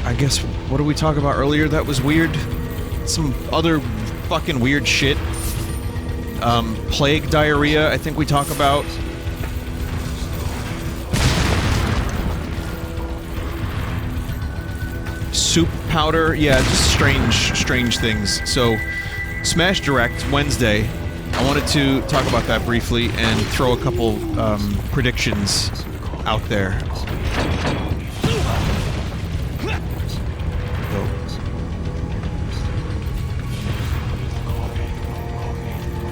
I guess, what did we talk about earlier that was weird? Some other fucking weird shit. Plague diarrhea, I think we talk about. Soup powder, yeah, just strange things. So, Smash Direct, Wednesday. I wanted to talk about that briefly and throw a couple, predictions out there.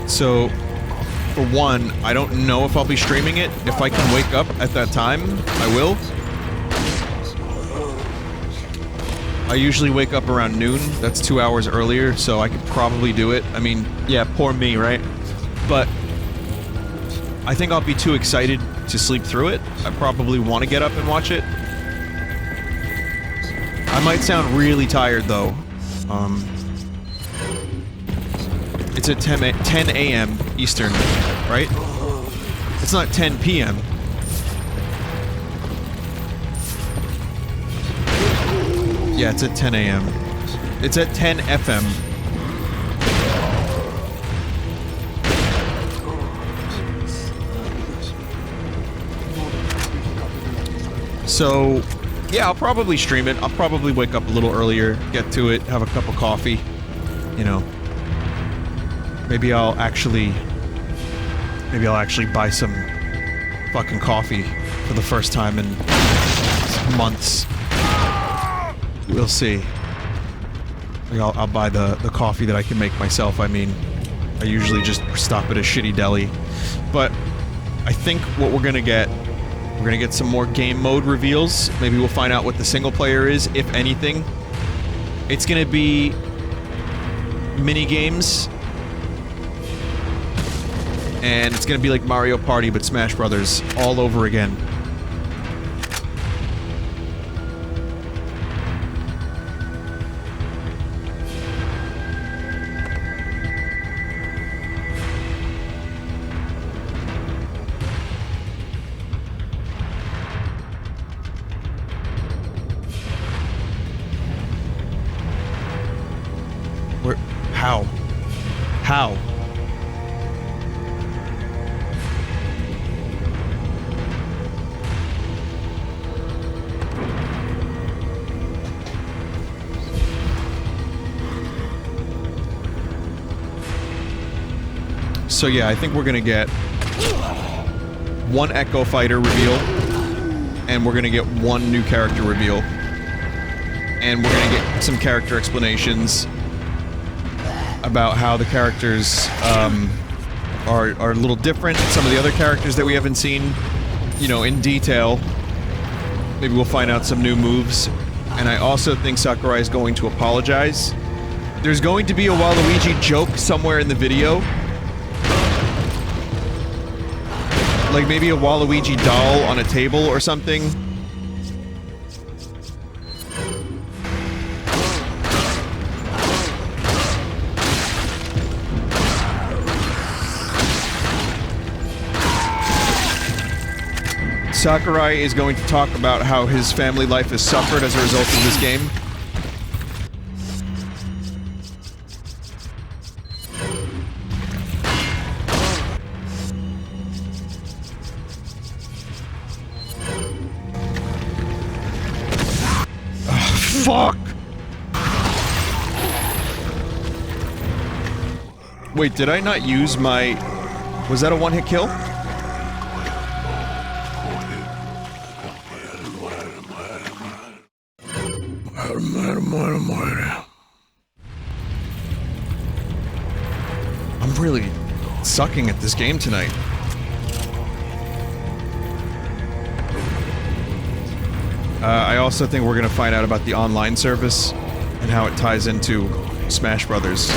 So, for one, I don't know if I'll be streaming it. If I can wake up at that time, I will. I usually wake up around noon, that's 2 hours earlier, so I could probably do it. I mean, yeah, poor me, right? But I think I'll be too excited to sleep through it. I probably want to get up and watch it. I might sound really tired, though. It's at 10 a.m. Eastern, right? It's not 10 p.m. Yeah, it's at 10 a.m. It's at 10 FM. So, yeah, I'll probably stream it. I'll probably wake up a little earlier, get to it, have a cup of coffee, you know. Maybe I'll actually Maybe I'll actually buy some fucking coffee for the first time in months. We'll see. Like I'll buy the coffee that I can make myself. I mean, I usually just stop at a shitty deli. But I think what we're gonna get some more game mode reveals. Maybe we'll find out what the single player is, if anything. It's gonna be mini games. And it's gonna be like Mario Party, but Smash Brothers all over again. How? So yeah, I think we're gonna get one Echo Fighter reveal, and we're gonna get one new character reveal, and we're gonna get some character explanations about how the characters are a little different. Some of the other characters that we haven't seen, you know, in detail. Maybe we'll find out some new moves. And I also think Sakurai is going to apologize. There's going to be a Waluigi joke somewhere in the video. Like maybe a Waluigi doll on a table or something. Sakurai is going to talk about how his family life has suffered as a result of this game. Fuck! Wait, did I not use my... Was that a one-hit kill? I'm really sucking at this game tonight. I also think we're gonna find out about the online service and how it ties into Smash Brothers.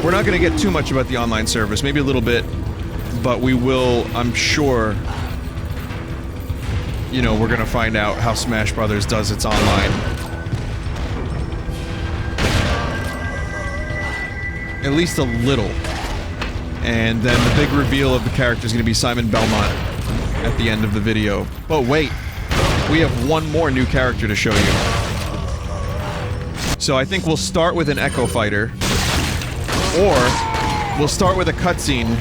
We're not gonna get too much about the online service, maybe a little bit, but we will, I'm sure, you know, we're gonna find out how Smash Brothers does its online. At least a little. And then the big reveal of the character is gonna be Simon Belmont at the end of the video. But wait! We have one more new character to show you. So I think we'll start with an Echo Fighter. Or, we'll start with a cutscene.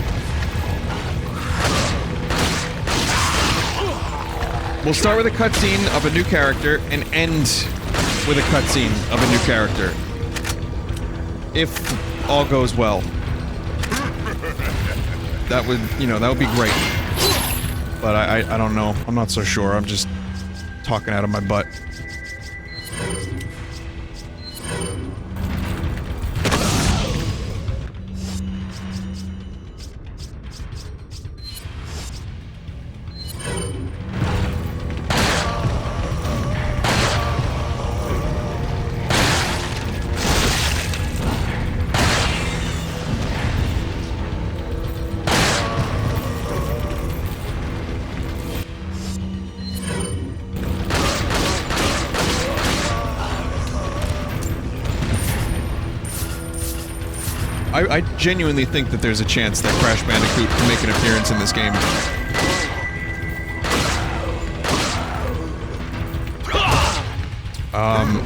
We'll start with a cutscene of a new character and end with a cutscene of a new character. If all goes well. That would, you know, that would be great. But I don't know. I'm not so sure. I'm just talking out of my butt. I genuinely think that there's a chance that Crash Bandicoot can make an appearance in this game.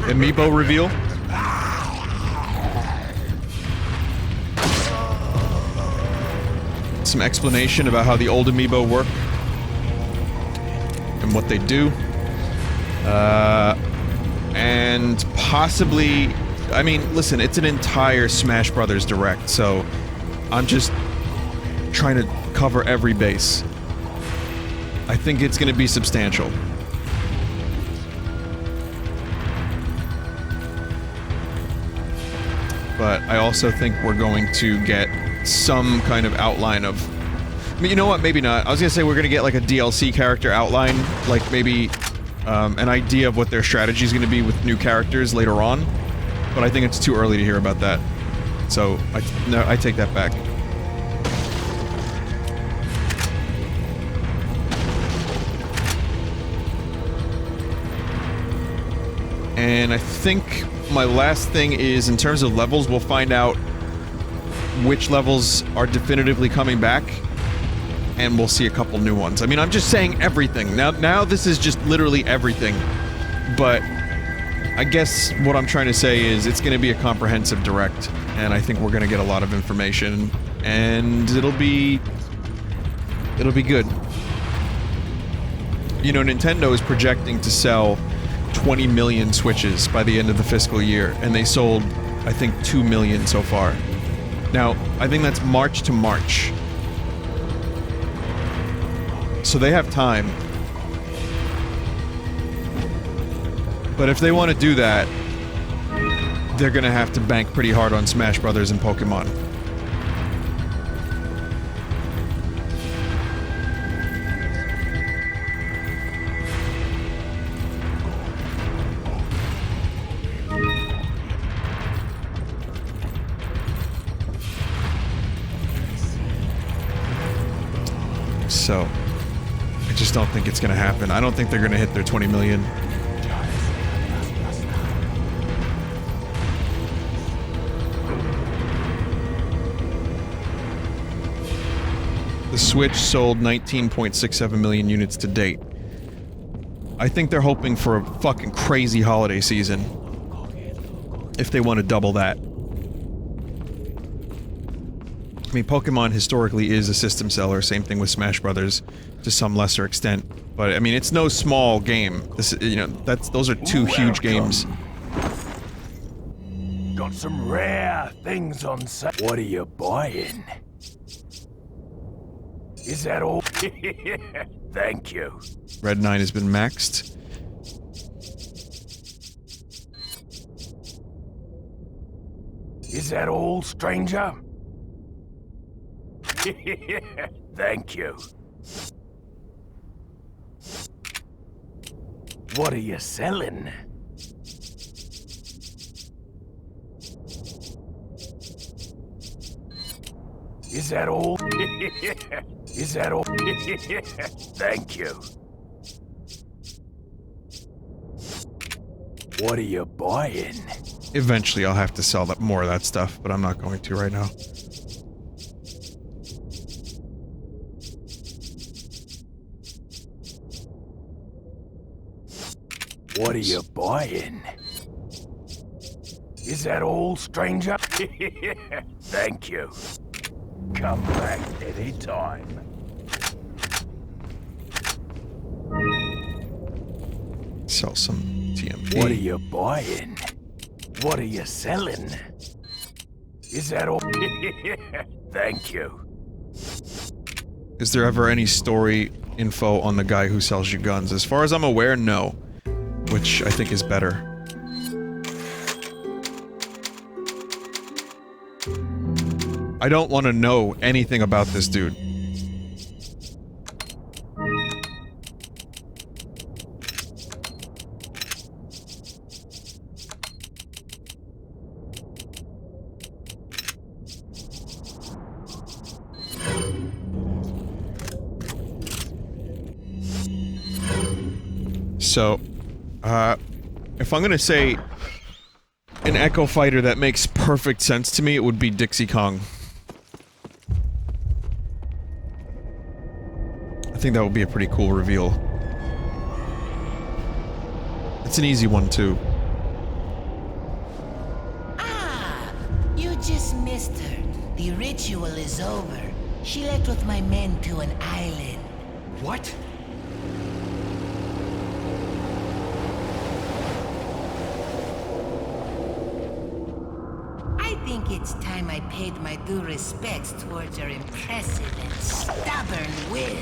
Amiibo reveal? Some explanation about how the old Amiibo work. And what they do. And possibly... I mean, listen, it's an entire Smash Brothers Direct, so I'm just trying to cover every base. I think it's going to be substantial. But I also think we're going to get some kind of outline of... I mean, you know what? Maybe not. I was gonna say we're gonna get like a DLC character outline, like maybe an idea of what their strategy is gonna be with new characters later on. But I think it's too early to hear about that. So, I take that back. And I think my last thing is, in terms of levels, we'll find out which levels are definitively coming back, and we'll see a couple new ones. I mean, I'm just saying everything. Now this is just literally everything. But I guess what I'm trying to say is it's going to be a comprehensive direct, and I think we're going to get a lot of information, and it'll be good. You know, Nintendo is projecting to sell 20 million Switches by the end of the fiscal year, and they sold, I think, 2 million so far. Now, I think that's March to March. So they have time. But if they want to do that, they're gonna have to bank pretty hard on Smash Brothers and Pokemon. So, I just don't think it's gonna happen. I don't think they're gonna hit their 20 million. The Switch sold 19.67 million units to date. I think they're hoping for a fucking crazy holiday season. If they want to double that. I mean, Pokemon historically is a system seller, same thing with Smash Brothers, to some lesser extent. But, I mean, it's no small game. This, you know, those are two huge games. Got some rare things on sale. What are you buying? Is that all? Thank you. Red 9 has been maxed. Is that all, stranger? Thank you. What are you selling? Is that all? Is that all? Thank you. What are you buying? Eventually I'll have to sell that more of that stuff, but I'm not going to right now. What are you buying? Is that all, stranger? Thank you. Come back anytime. Sell some TMP. What are you buying? What are you selling? Is that all? Thank you. Is there ever any story info on the guy who sells you guns? As far as I'm aware, no. Which I think is better. I don't want to know anything about this dude. So, if I'm gonna say an Echo Fighter that makes perfect sense to me, it would be Dixie Kong. I think that would be a pretty cool reveal. It's an easy one, too. Ah, you just missed her. The ritual is over. She left with my men to an island. What? I think it's time I paid my due respects towards your impressive and stubborn will.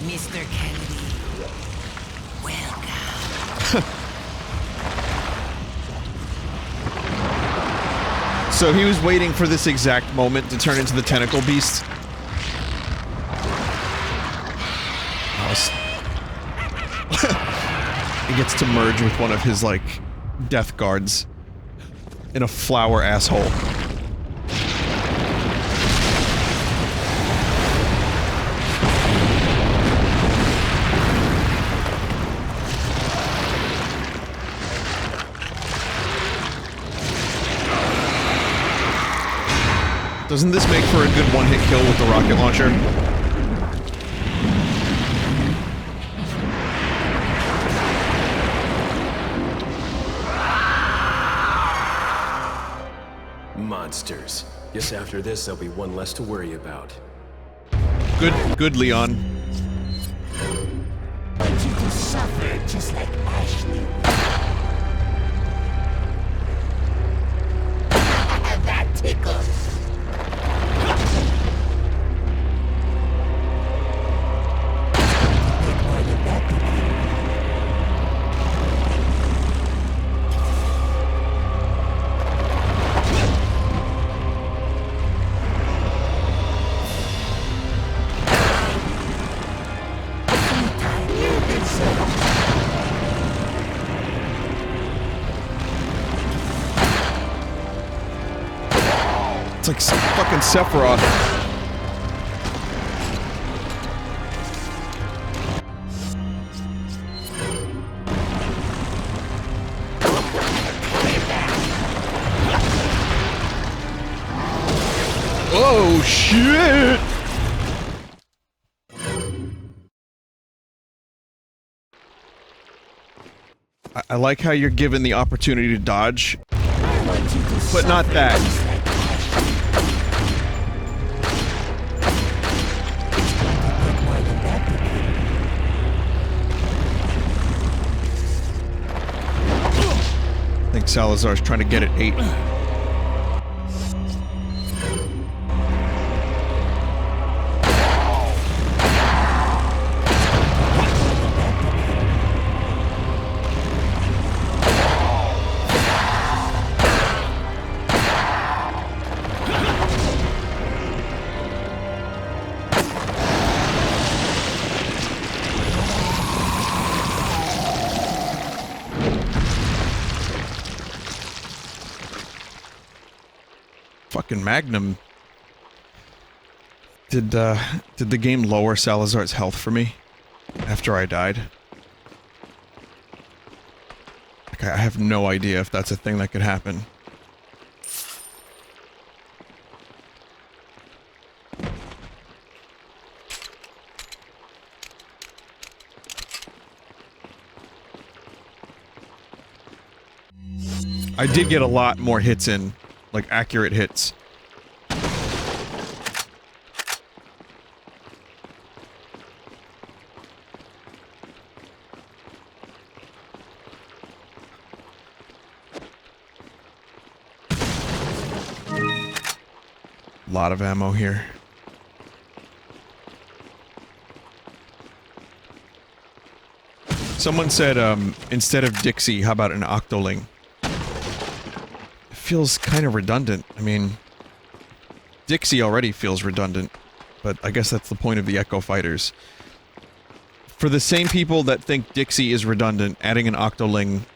Mr. Kennedy, welcome. So he was waiting for this exact moment to turn into the tentacle beast. He gets to merge with one of his, like, death guards in a flower asshole. Doesn't this make for a good one-hit kill with the rocket launcher? Monsters. Guess after this, there'll be one less to worry about. Good, Leon. I want you to suffer just like Ashley. That tickles. It's like some fucking Sephiroth. Oh shit! I like how you're given the opportunity to dodge, but not that. I think Salazar's trying to get at 8. Fucking Magnum. Did the game lower Salazar's health for me after I died? Like, I have no idea if that's a thing that could happen. I did get a lot more hits in. Like, accurate hits. Lot of ammo here. Someone said, instead of Dixie, how about an Octoling? Feels kind of redundant. I mean, Dixie already feels redundant, but I guess that's the point of the Echo Fighters. For the same people that think Dixie is redundant, adding an Octoling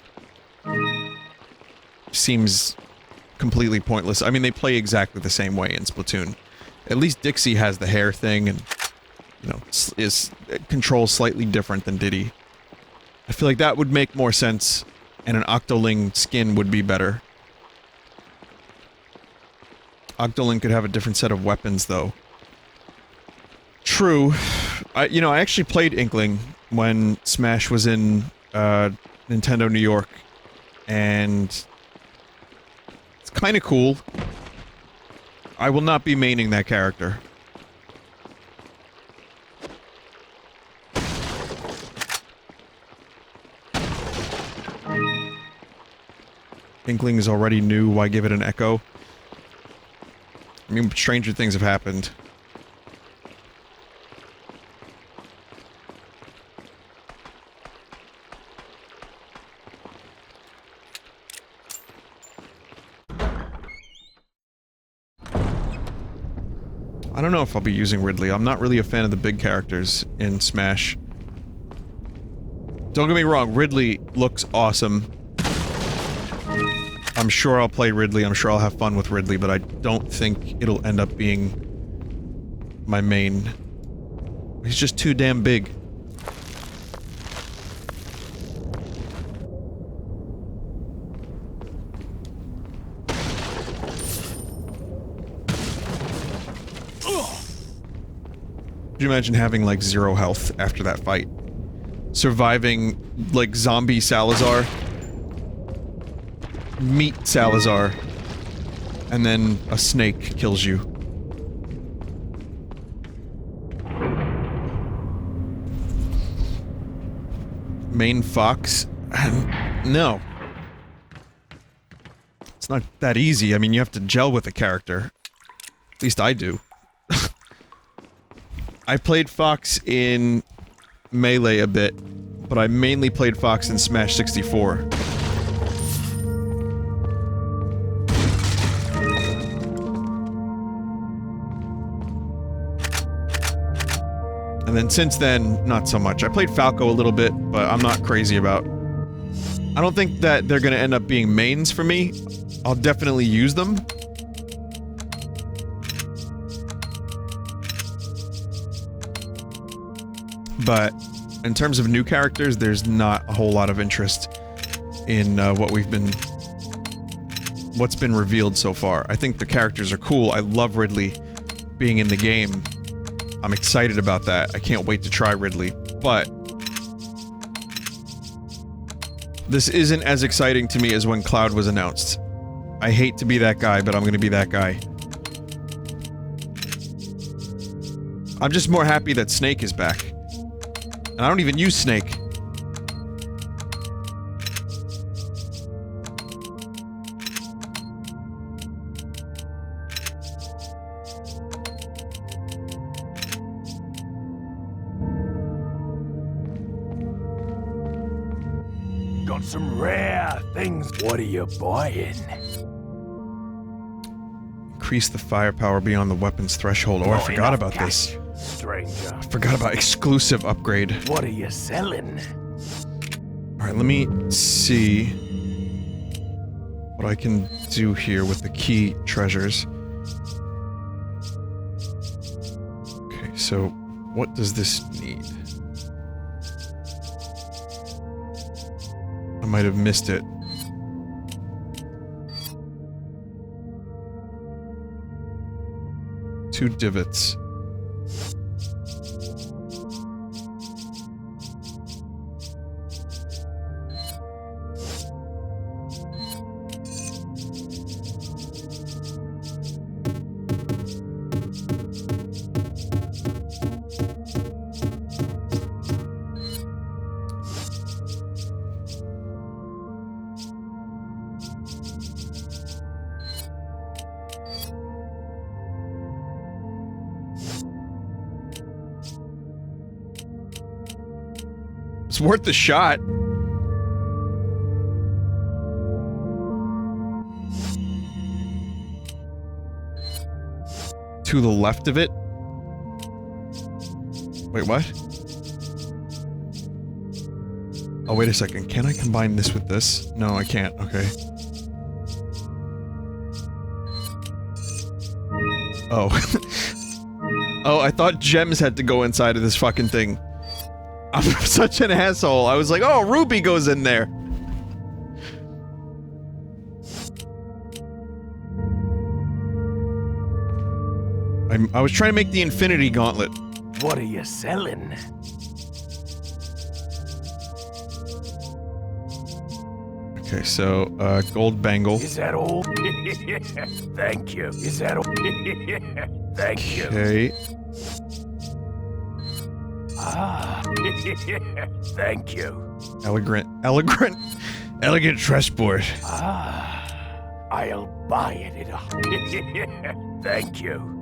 seems completely pointless. I mean, they play exactly the same way in Splatoon. At least Dixie has the hair thing and, you know, controls slightly different than Diddy. I feel like that would make more sense, and an Octoling skin would be better. Octoling could have a different set of weapons, though. True. I actually played Inkling when Smash was in, Nintendo New York, and it's kinda cool. I will not be maining that character. Inklings already knew, why give it an echo? I mean, stranger things have happened. I don't know if I'll be using Ridley. I'm not really a fan of the big characters in Smash. Don't get me wrong, Ridley looks awesome. I'm sure I'll play Ridley, I'm sure I'll have fun with Ridley, but I don't think it'll end up being my main. He's just too damn big. Could you imagine having, like, 0 health after that fight? Surviving, like, zombie Salazar? Meat Salazar. And then a snake kills you. Main Fox? No. It's not that easy. I mean, you have to gel with a character. At least I do. I played Fox in Melee a bit, but I mainly played Fox in Smash 64. And then since then, not so much. I played Falco a little bit, but I'm not crazy about. I don't think that they're gonna end up being mains for me. I'll definitely use them. But in terms of new characters, there's not a whole lot of interest in what's been revealed so far. I think the characters are cool. I love Ridley being in the game. I'm excited about that. I can't wait to try Ridley. But this isn't as exciting to me as when Cloud was announced. I hate to be that guy, but I'm gonna be that guy. I'm just more happy that Snake is back. And I don't even use Snake. Got some rare things. What are you buying? Increase the firepower beyond the weapon's threshold. Oh, I forgot about this. Stranger. I forgot about exclusive upgrade. What are you selling? Alright, let me see what I can do here with the key treasures. Okay, so what does this need? I might have missed it. Two divots. It's worth the shot. To the left of it? Wait, what? Oh, wait a second. Can I combine this with this? No, I can't. Okay. Oh. Oh, I thought gems had to go inside of this fucking thing. I'm such an asshole. I was like, oh, Ruby goes in there. I was trying to make the Infinity Gauntlet. What are you selling? Okay, so, gold bangle. Is that all? Thank you. Is that all? Thank you. Okay. Ah. Thank you. Elegant Elegant chessboard. I'll buy it at a... Thank you.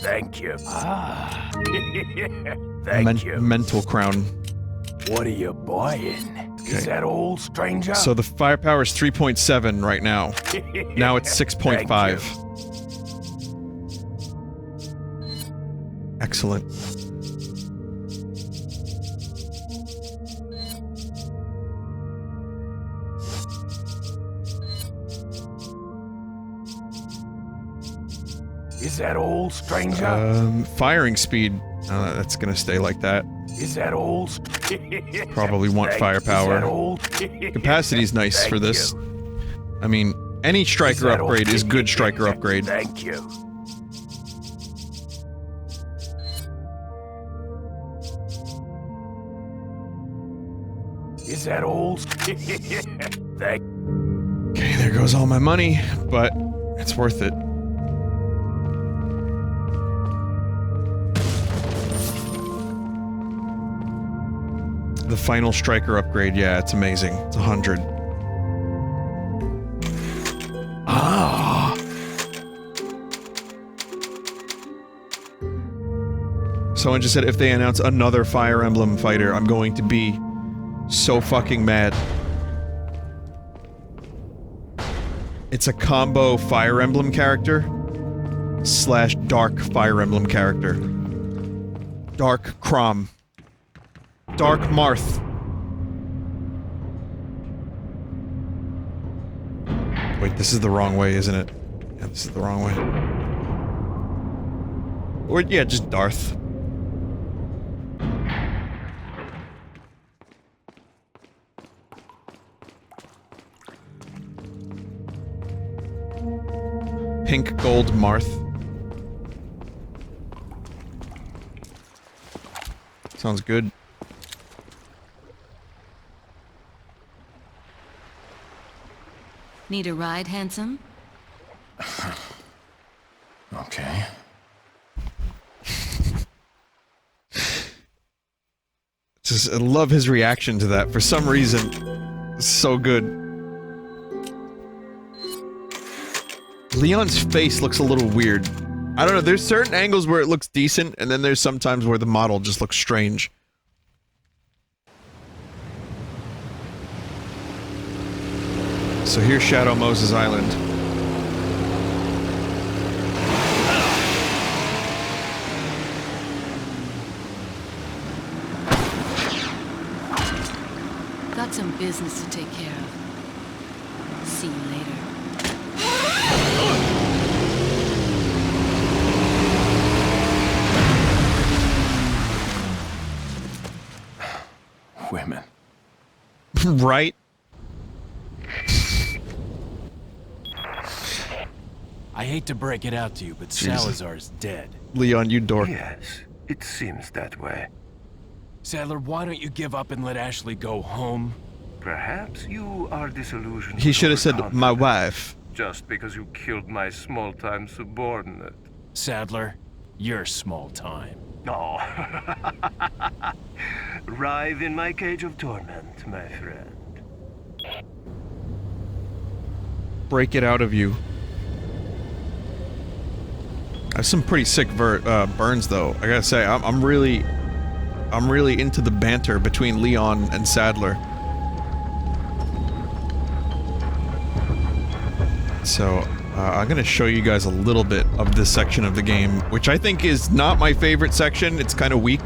Thank you. Thank you. Mental crown. What are you buying? Is that old, stranger? So the firepower is 3.7 right now. Now it's 6.5. Excellent. Is that old, stranger? Firing speed. That's gonna stay like that. Is that old? Probably want firepower. Is that old? Capacity's nice for this. I mean, any striker upgrade is good striker upgrade. Thank you. Is that old? Thank. Okay, there goes all my money, but it's worth it. The final striker upgrade, yeah, it's amazing. It's 100. Ah! Someone just said if they announce another Fire Emblem fighter, I'm going to be so fucking mad. It's a combo Fire Emblem character / Dark Fire Emblem character. Dark Crom. Dark Marth. Wait, this is the wrong way, isn't it? Yeah, this is the wrong way. Or, yeah, just Darth. Pink Gold Marth. Sounds good. Need a ride, handsome? Okay. Just, I love his reaction to that for some reason. It's so good. Leon's face looks a little weird. I don't know, there's certain angles where it looks decent, and then there's sometimes where the model just looks strange. So here's Shadow Moses Island. Got some business to take care of. See you later. Women. Right? I hate to break it out to you, but Salazar's dead. Leon, you dork. Yes, it seems that way. Sadler, why don't you give up and let Ashley go home? Perhaps you are disillusioned. He should have said, my wife. Just because you killed my small-time subordinate. Sadler, you're small time. No. Writhe in my cage of torment, my friend. Break it out of you. I have some pretty sick burns, though. I gotta say, I'm really into the banter between Leon and Sadler. So, I'm gonna show you guys a little bit of this section of the game, which I think is not my favorite section. It's kind of weak,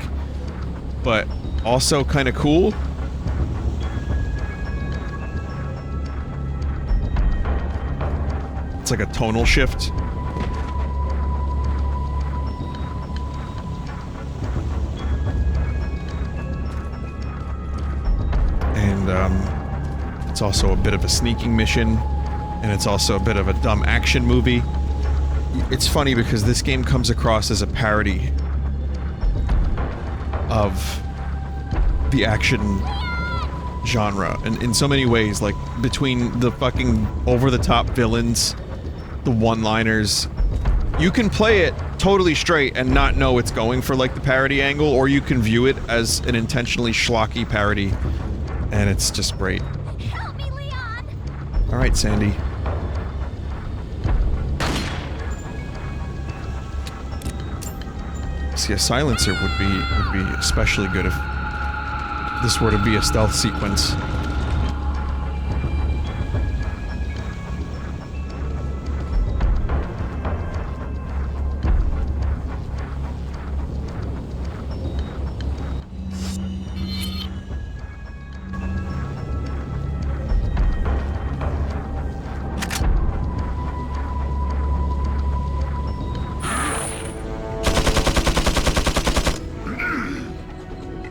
but also kind of cool. It's like a tonal shift. And, it's also a bit of a sneaking mission, and it's also a bit of a dumb action movie. It's funny because this game comes across as a parody of the action genre, and in so many ways, like, between the fucking over-the-top villains, the one-liners. You can play it totally straight and not know it's going for, like, the parody angle, or you can view it as an intentionally schlocky parody. And it's just great. Help me, Leon! Alright, Sandy. See, a silencer would be especially good if this were to be a stealth sequence.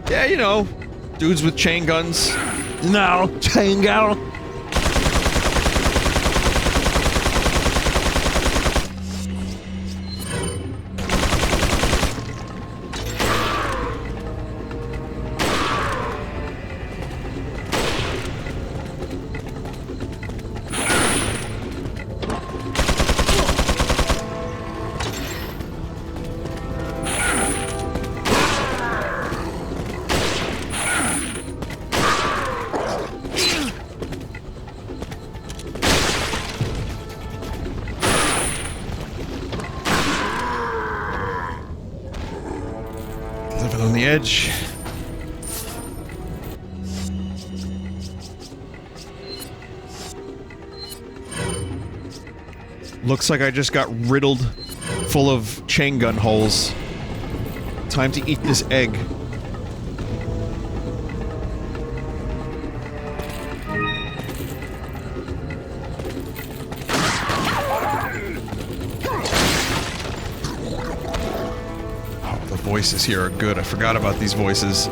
Yeah, you know, dudes with chain guns. No, chain gun. Living on the edge. Looks like I just got riddled full of chain gun holes. Time to eat this egg. Oh, the voices here are good. I forgot about these voices.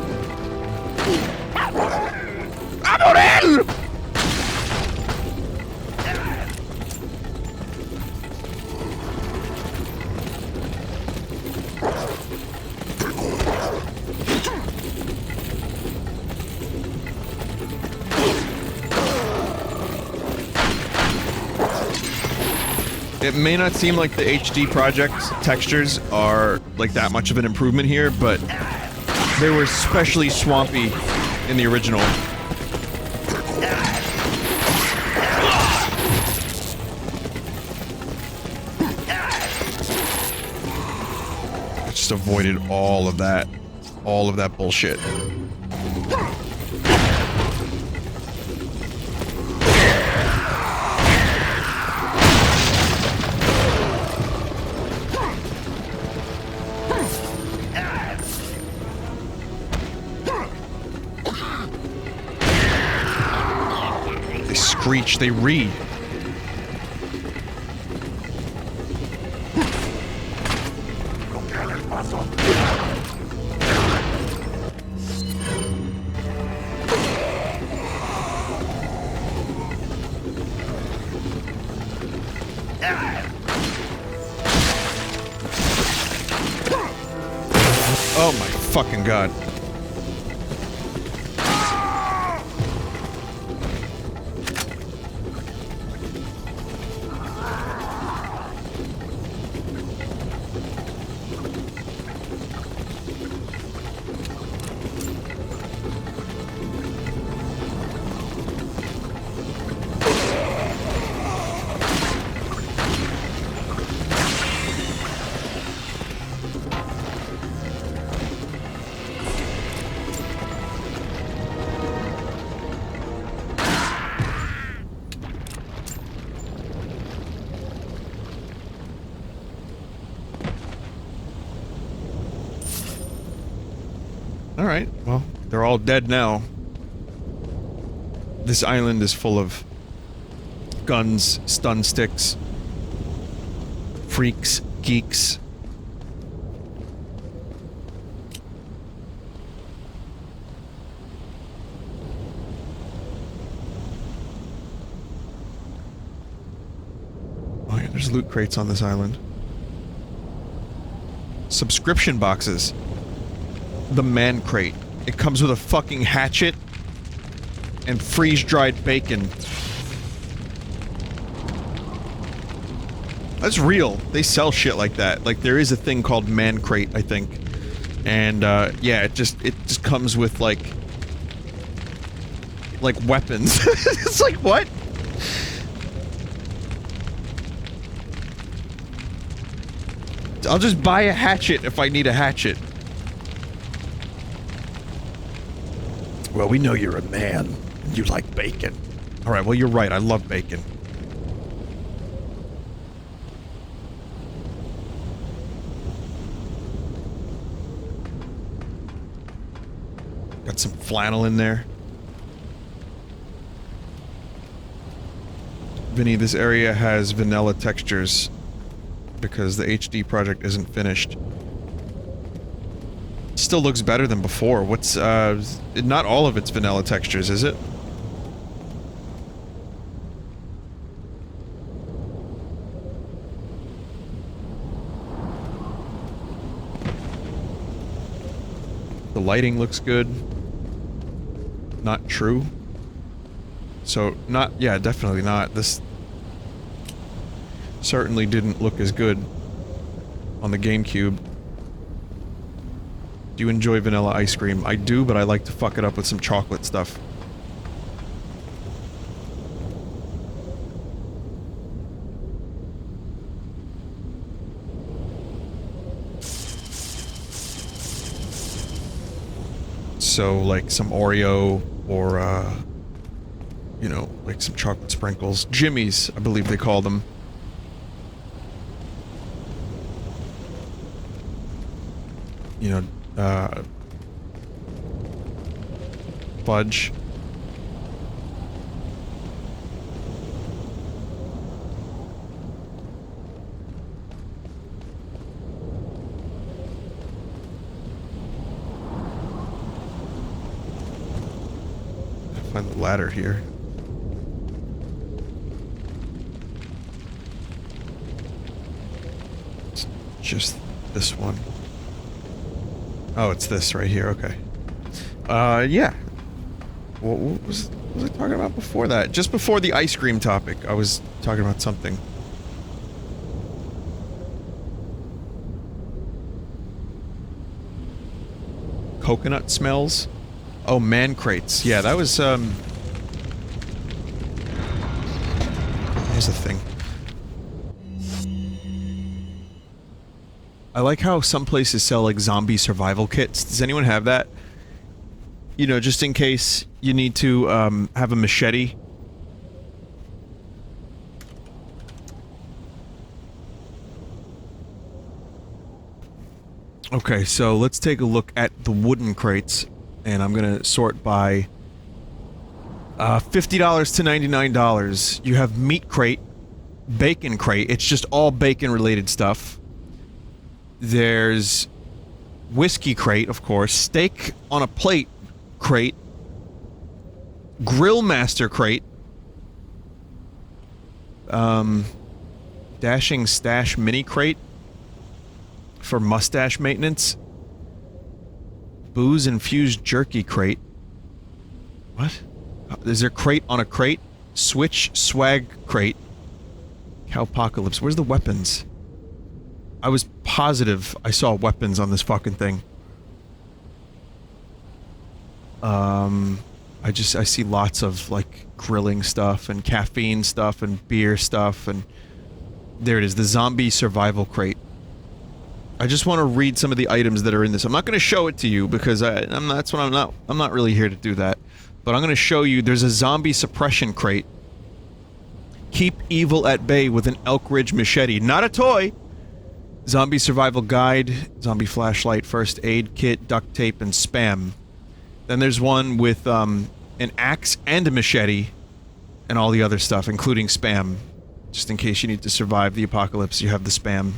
It may not seem like the HD project textures are like that much of an improvement here, but they were especially swampy in the original. I just avoided all of that bullshit. Screech, they read. Oh my fucking god. Alright, well, they're all dead now. This island is full of guns, stun sticks, freaks, geeks. Oh yeah, there's loot crates on this island. Subscription boxes. The man crate. It comes with a fucking hatchet and freeze-dried bacon. That's real. They sell shit like that. Like, there is a thing called man crate, I think. And, yeah, it just comes with, like, like, weapons. It's like, what? I'll just buy a hatchet if I need a hatchet. Well, we know you're a man. You like bacon. Alright, well, you're right. I love bacon. Got some flannel in there. Vinny, this area has vanilla textures because the HD project isn't finished. Still looks better than before. What's, not all of it's vanilla textures, is it? The lighting looks good. Not true. So, not, yeah, definitely not. This certainly didn't look as good on the GameCube. Do you enjoy vanilla ice cream? I do, but I like to fuck it up with some chocolate stuff. So, like, some Oreo, or, you know, like some chocolate sprinkles. Jimmy's, I believe they call them. You know, fudge. Find the ladder here. It's just this one. Oh, it's this right here, okay. Yeah. What was I talking about before that? Just before the ice cream topic, I was talking about something. Coconut smells? Oh, man crates. Yeah, that was, here's the thing. I like how some places sell, like, zombie survival kits. Does anyone have that? You know, just in case you need to, have a machete. Okay, so let's take a look at the wooden crates. And I'm gonna sort by $50 to $99. You have meat crate, bacon crate, it's just all bacon related stuff. There's whiskey crate, of course, steak on a plate crate, grill master crate, dashing stash mini crate for mustache maintenance. Booze infused jerky crate. What? Is there crate on a crate? Switch swag crate. Cowpocalypse. Where's the weapons? I was positive I saw weapons on this fucking thing. I see lots of, like, grilling stuff and caffeine stuff and beer stuff and... There it is, the zombie survival crate. I just want to read some of the items that are in this. I'm not going to show it to you because I'm not really here to do that. But I'm going to show you there's a zombie suppression crate. Keep evil at bay with an Elk Ridge machete. Not a toy! Zombie survival guide, zombie flashlight, first aid kit, duct tape, and spam. Then there's one with an axe and a machete and all the other stuff, including spam. Just in case you need to survive the apocalypse, you have the spam.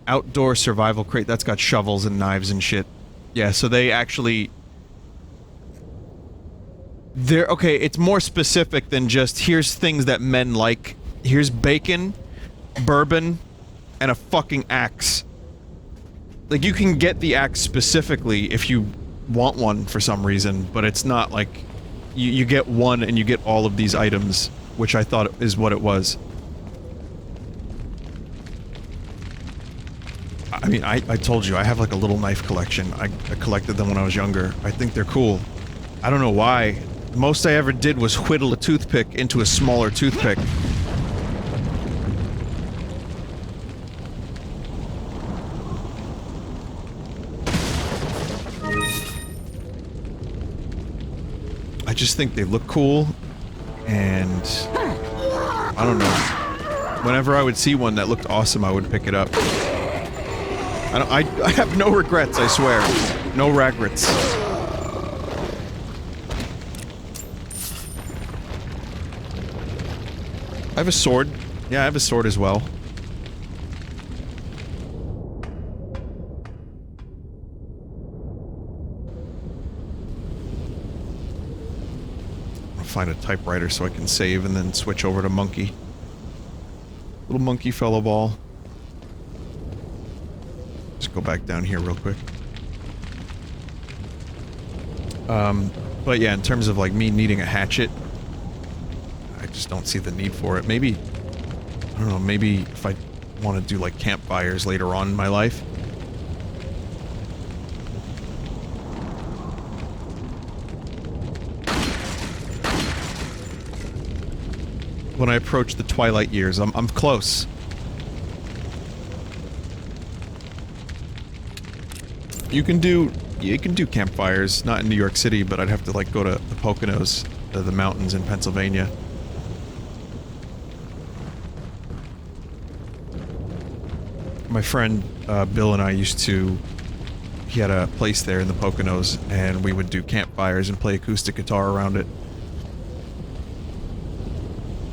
Outdoor survival crate, that's got shovels and knives and shit. Yeah, so they actually... They're... Okay, it's more specific than just, here's things that men like. Here's bacon, bourbon, and a fucking axe. Like, you can get the axe specifically if you want one for some reason, but it's not like... You get one and you get all of these items, which I thought is what it was. I mean, I told you, I have like a little knife collection. I collected them when I was younger. I think they're cool. I don't know why. Most I ever did was whittle a toothpick into a smaller toothpick. I just think they look cool, and I don't know. Whenever I would see one that looked awesome, I would pick it up. I have no regrets, I swear. No regrets. I have a sword. Yeah, I have a sword as well. I'll find a typewriter so I can save and then switch over to monkey. Little monkey fellow ball. Just go back down here real quick. But yeah, in terms of like me needing a hatchet, I just don't see the need for it. Maybe, I don't know, maybe if I want to do like campfires later on in my life. When I approach the twilight years, I'm close. You can do campfires, not in New York City, but I'd have to like go to the Poconos, the mountains in Pennsylvania. My friend Bill and I he had a place there in the Poconos, and we would do campfires and play acoustic guitar around it.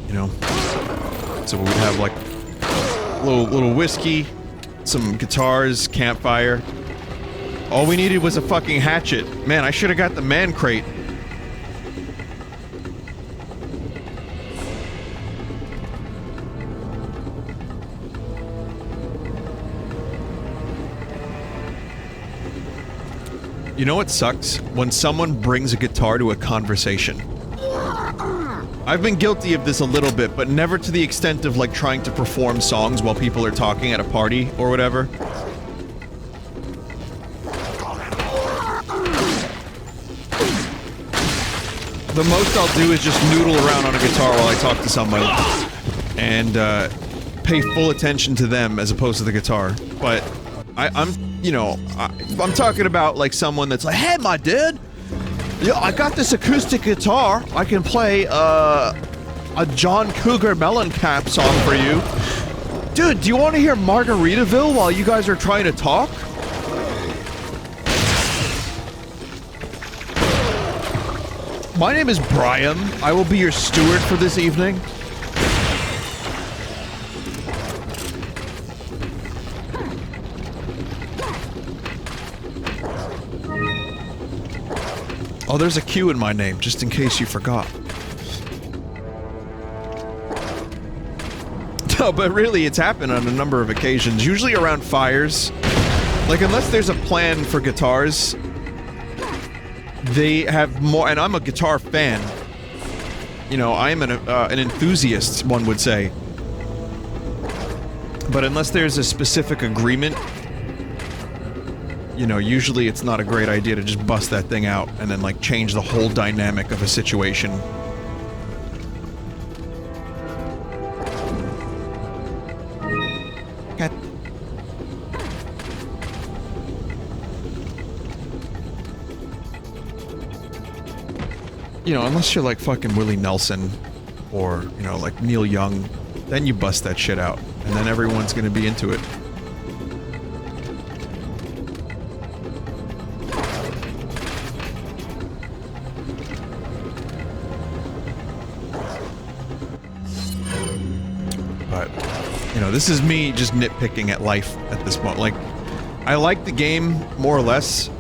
You know? So we would have like little whiskey, some guitars, campfire. All we needed was a fucking hatchet. Man, I should have got the man crate. You know what sucks? When someone brings a guitar to a conversation. I've been guilty of this a little bit, but never to the extent of like trying to perform songs while people are talking at a party or whatever. The most I'll do is just noodle around on a guitar while I talk to somebody. And, pay full attention to them as opposed to the guitar. But, I'm talking about, like, someone that's like, hey, my dude! Yeah, I got this acoustic guitar. I can play, a John Cougar Mellencamp song for you. Dude, do you want to hear Margaritaville while you guys are trying to talk? My name is Brian. I will be your steward for this evening. Oh, there's a Q in my name, just in case you forgot. No, but really, it's happened on a number of occasions, usually around fires. Like, unless there's a plan for guitars, they have more, and I'm a guitar fan. You know, I am an enthusiast, one would say. But unless there's a specific agreement, you know, usually it's not a great idea to just bust that thing out and then, like, change the whole dynamic of a situation. You know, unless you're like fucking Willie Nelson or, you know, like Neil Young, then you bust that shit out, and then everyone's gonna be into it. But, you know, this is me just nitpicking at life at this point. Like, I like the game, more or less.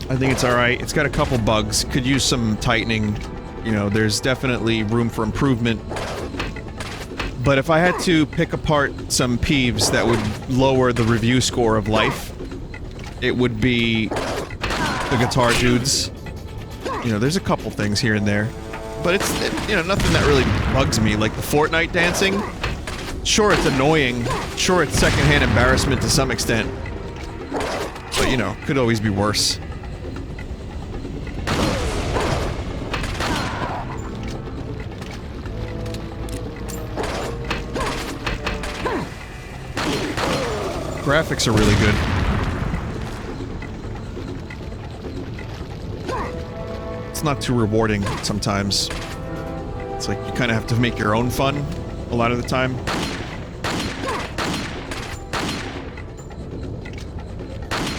I think it's alright. It's got a couple bugs. Could use some tightening. You know, there's definitely room for improvement. But if I had to pick apart some peeves that would lower the review score of life, it would be the guitar dudes. You know, there's a couple things here and there. But it's, you know, nothing that really bugs me. Like the Fortnite dancing. Sure, it's annoying. Sure, it's secondhand embarrassment to some extent. But, you know, could always be worse. Graphics are really good. It's not too rewarding sometimes. It's like you kind of have to make your own fun a lot of the time.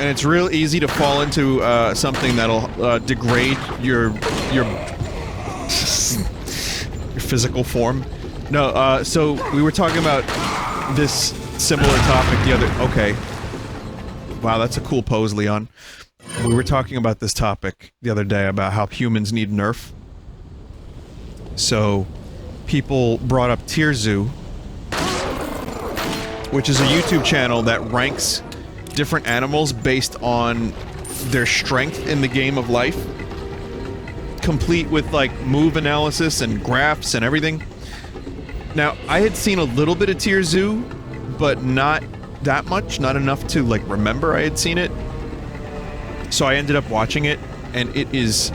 And it's real easy to fall into something that'll degrade your physical form. No, so we were talking about this similar topic the other... Okay. Wow, that's a cool pose, Leon. We were talking about this topic the other day about how humans need nerf. So, people brought up TierZoo, which is a YouTube channel that ranks different animals based on their strength in the game of life, complete with like move analysis and graphs and everything. Now, I had seen a little bit of TierZoo, but not that much, not enough to like remember I had seen it. So I ended up watching it, and it is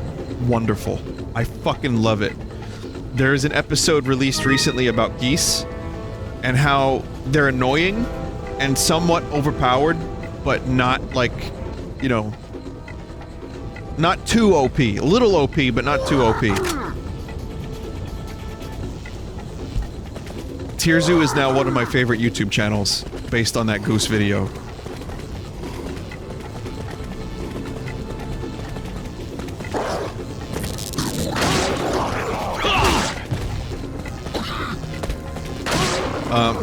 wonderful. I fucking love it. There's an episode released recently about geese, and how they're annoying and somewhat overpowered, but not like, you know, not too OP. A little OP, but not too OP. TierZoo is now one of my favorite YouTube channels, based on that Goose video.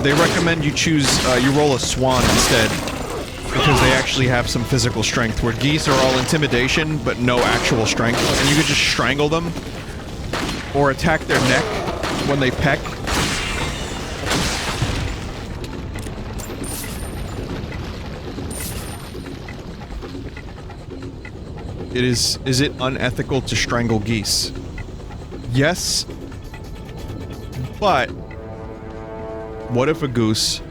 They recommend you choose, you roll a swan instead, because they actually have some physical strength, where geese are all intimidation, but no actual strength, and you could just strangle them, or attack their neck when they peck. Is it unethical to strangle geese? Yes, but what if a goose...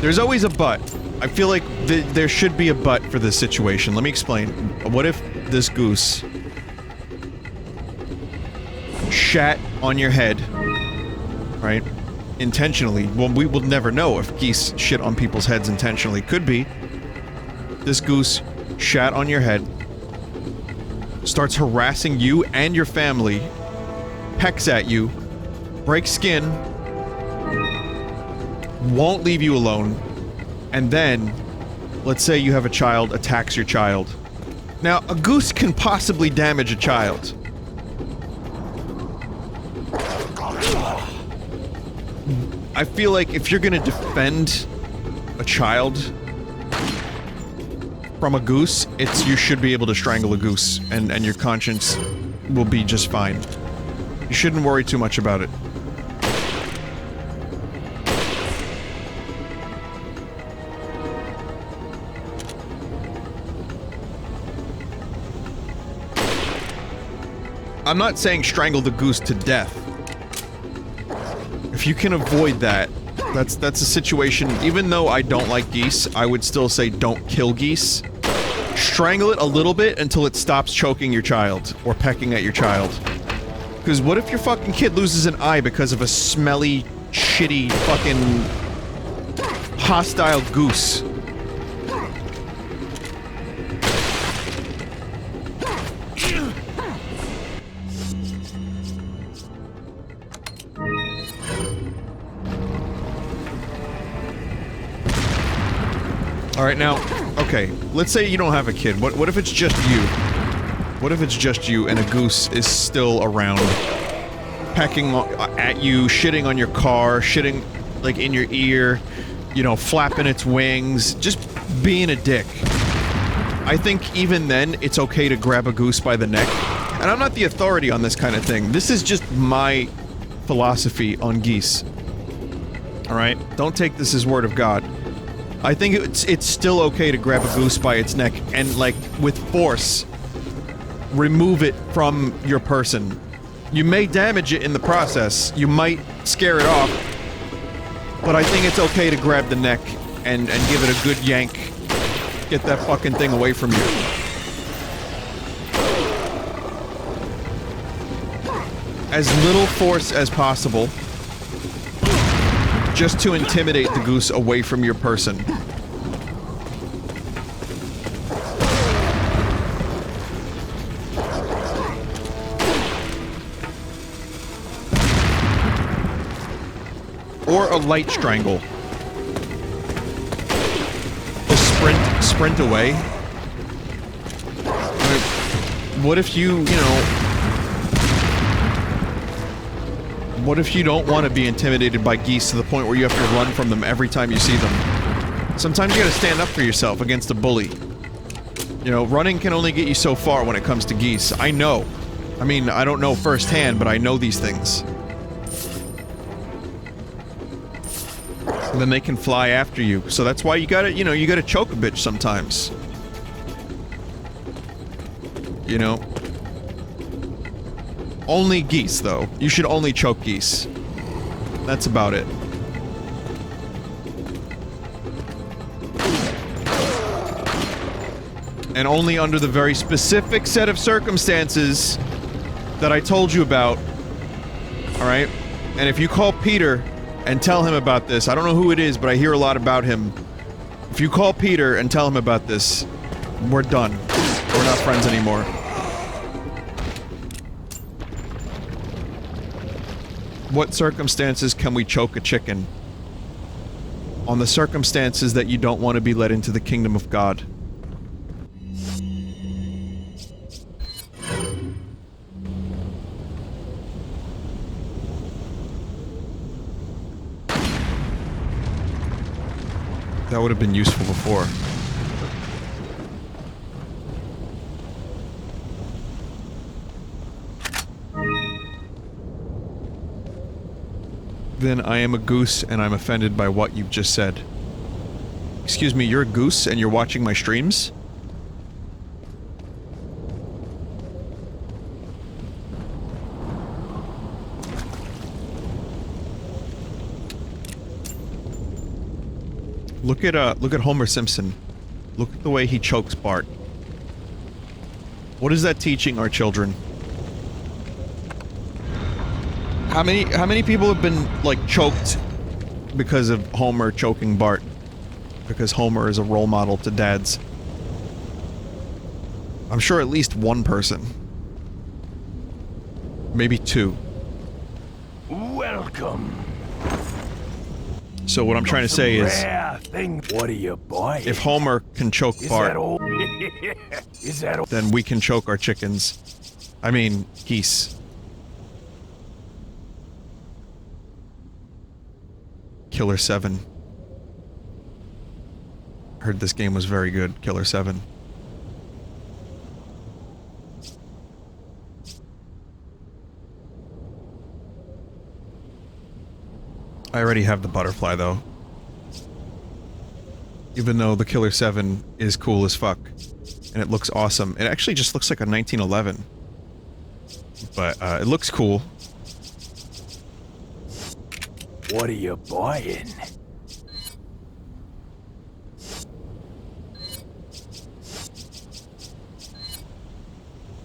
There's always a but. I feel like there should be a but for this situation. Let me explain. What if this goose shat on your head, right? Intentionally. Well, we will never know if geese shit on people's heads intentionally. Could be. This goose shat on your head, starts harassing you and your family, pecks at you, breaks skin, won't leave you alone, and then, let's say you have a child, attacks your child. Now, a goose can possibly damage a child. I feel like if you're gonna defend a child from a goose, you should be able to strangle a goose, and your conscience will be just fine. You shouldn't worry too much about it. I'm not saying strangle the goose to death. If you can avoid that, that's a situation. Even though I don't like geese, I would still say don't kill geese. Strangle it a little bit until it stops choking your child or pecking at your child. Because what if your fucking kid loses an eye because of a smelly, shitty, fucking hostile goose? Alright, now, okay, let's say you don't have a kid. What if it's just you? What if it's just you and a goose is still around? Pecking at you, shitting on your car, shitting, like, in your ear, you know, flapping its wings, just being a dick. I think even then, it's okay to grab a goose by the neck. And I'm not the authority on this kind of thing. This is just my philosophy on geese. Alright? Don't take this as word of God. I think it's still okay to grab a goose by its neck and, like, with force, remove it from your person. You may damage it in the process, you might scare it off, but I think it's okay to grab the neck and give it a good yank. Get that fucking thing away from you. As little force as possible. just to intimidate the goose away from your person. Or a light strangle. Just sprint away. What if you know... What if you don't want to be intimidated by geese to the point where you have to run from them every time you see them? Sometimes you gotta stand up for yourself against a bully. You know, running can only get you so far when it comes to geese. I know. I mean, I don't know firsthand, but I know these things. And then they can fly after you. So that's why you gotta, you know, you gotta choke a bitch sometimes. You know? Only geese, though. You should only choke geese. That's about it. And only under the very specific set of circumstances that I told you about. Alright? And if you call Peter and tell him about this, I don't know who it is, but I hear a lot about him. If you call Peter and tell him about this, we're done. We're not friends anymore. What circumstances can we choke a chicken? On the circumstances that you don't want to be led into the kingdom of God. That would have been useful before. Then I am a goose and I'm offended by what you've just said. Excuse me, you're a goose and you're watching my streams? Look at Homer Simpson. Look at the way he chokes Bart. What is that teaching our children? How many people have been, like, choked because of Homer choking Bart? Because Homer is a role model to dads. I'm sure at least one person. Maybe two. Welcome. So what I'm trying to say is... What are you buying? If Homer can choke Bart... Is that all? Then we can choke our chickens. I mean, geese. Killer 7. Heard this game was very good, Killer 7. I already have the butterfly, though. Even though the Killer 7 is cool as fuck. And it looks awesome. It actually just looks like a 1911. But, it looks cool. What are you buying?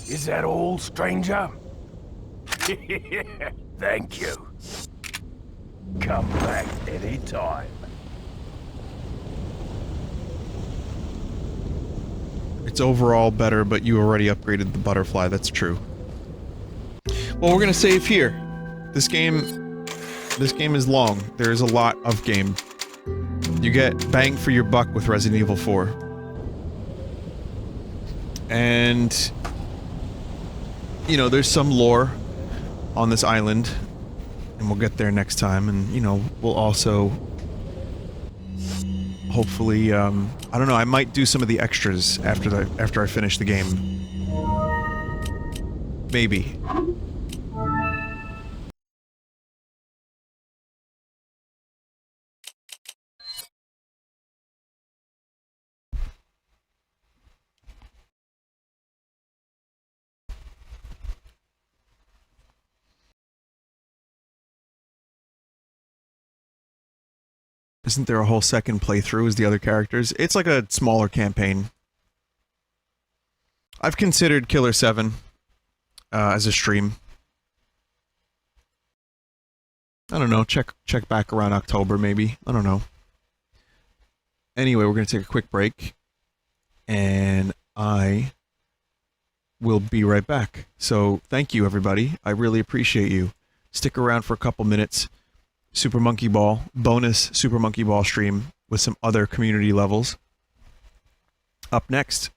Is that all, stranger? Thank you. Come back anytime. It's overall better, but you already upgraded the butterfly, that's true. Well, we're gonna save here. This game is long. There is a lot of game. You get bang for your buck with Resident Evil 4. And... you know, there's some lore on this island. And we'll get there next time, and, you know, we'll also... hopefully, I don't know, I might do some of the extras after I finish the game. Maybe. Isn't there a whole second playthrough as the other characters? It's like a smaller campaign. I've considered Killer 7 as a stream. I don't know, check back around October maybe. I don't know. Anyway, we're going to take a quick break, and I will be right back. So, thank you, everybody. I really appreciate you. Stick around for a couple minutes. Super Monkey Ball, bonus Super Monkey Ball stream with some other community levels. Up next.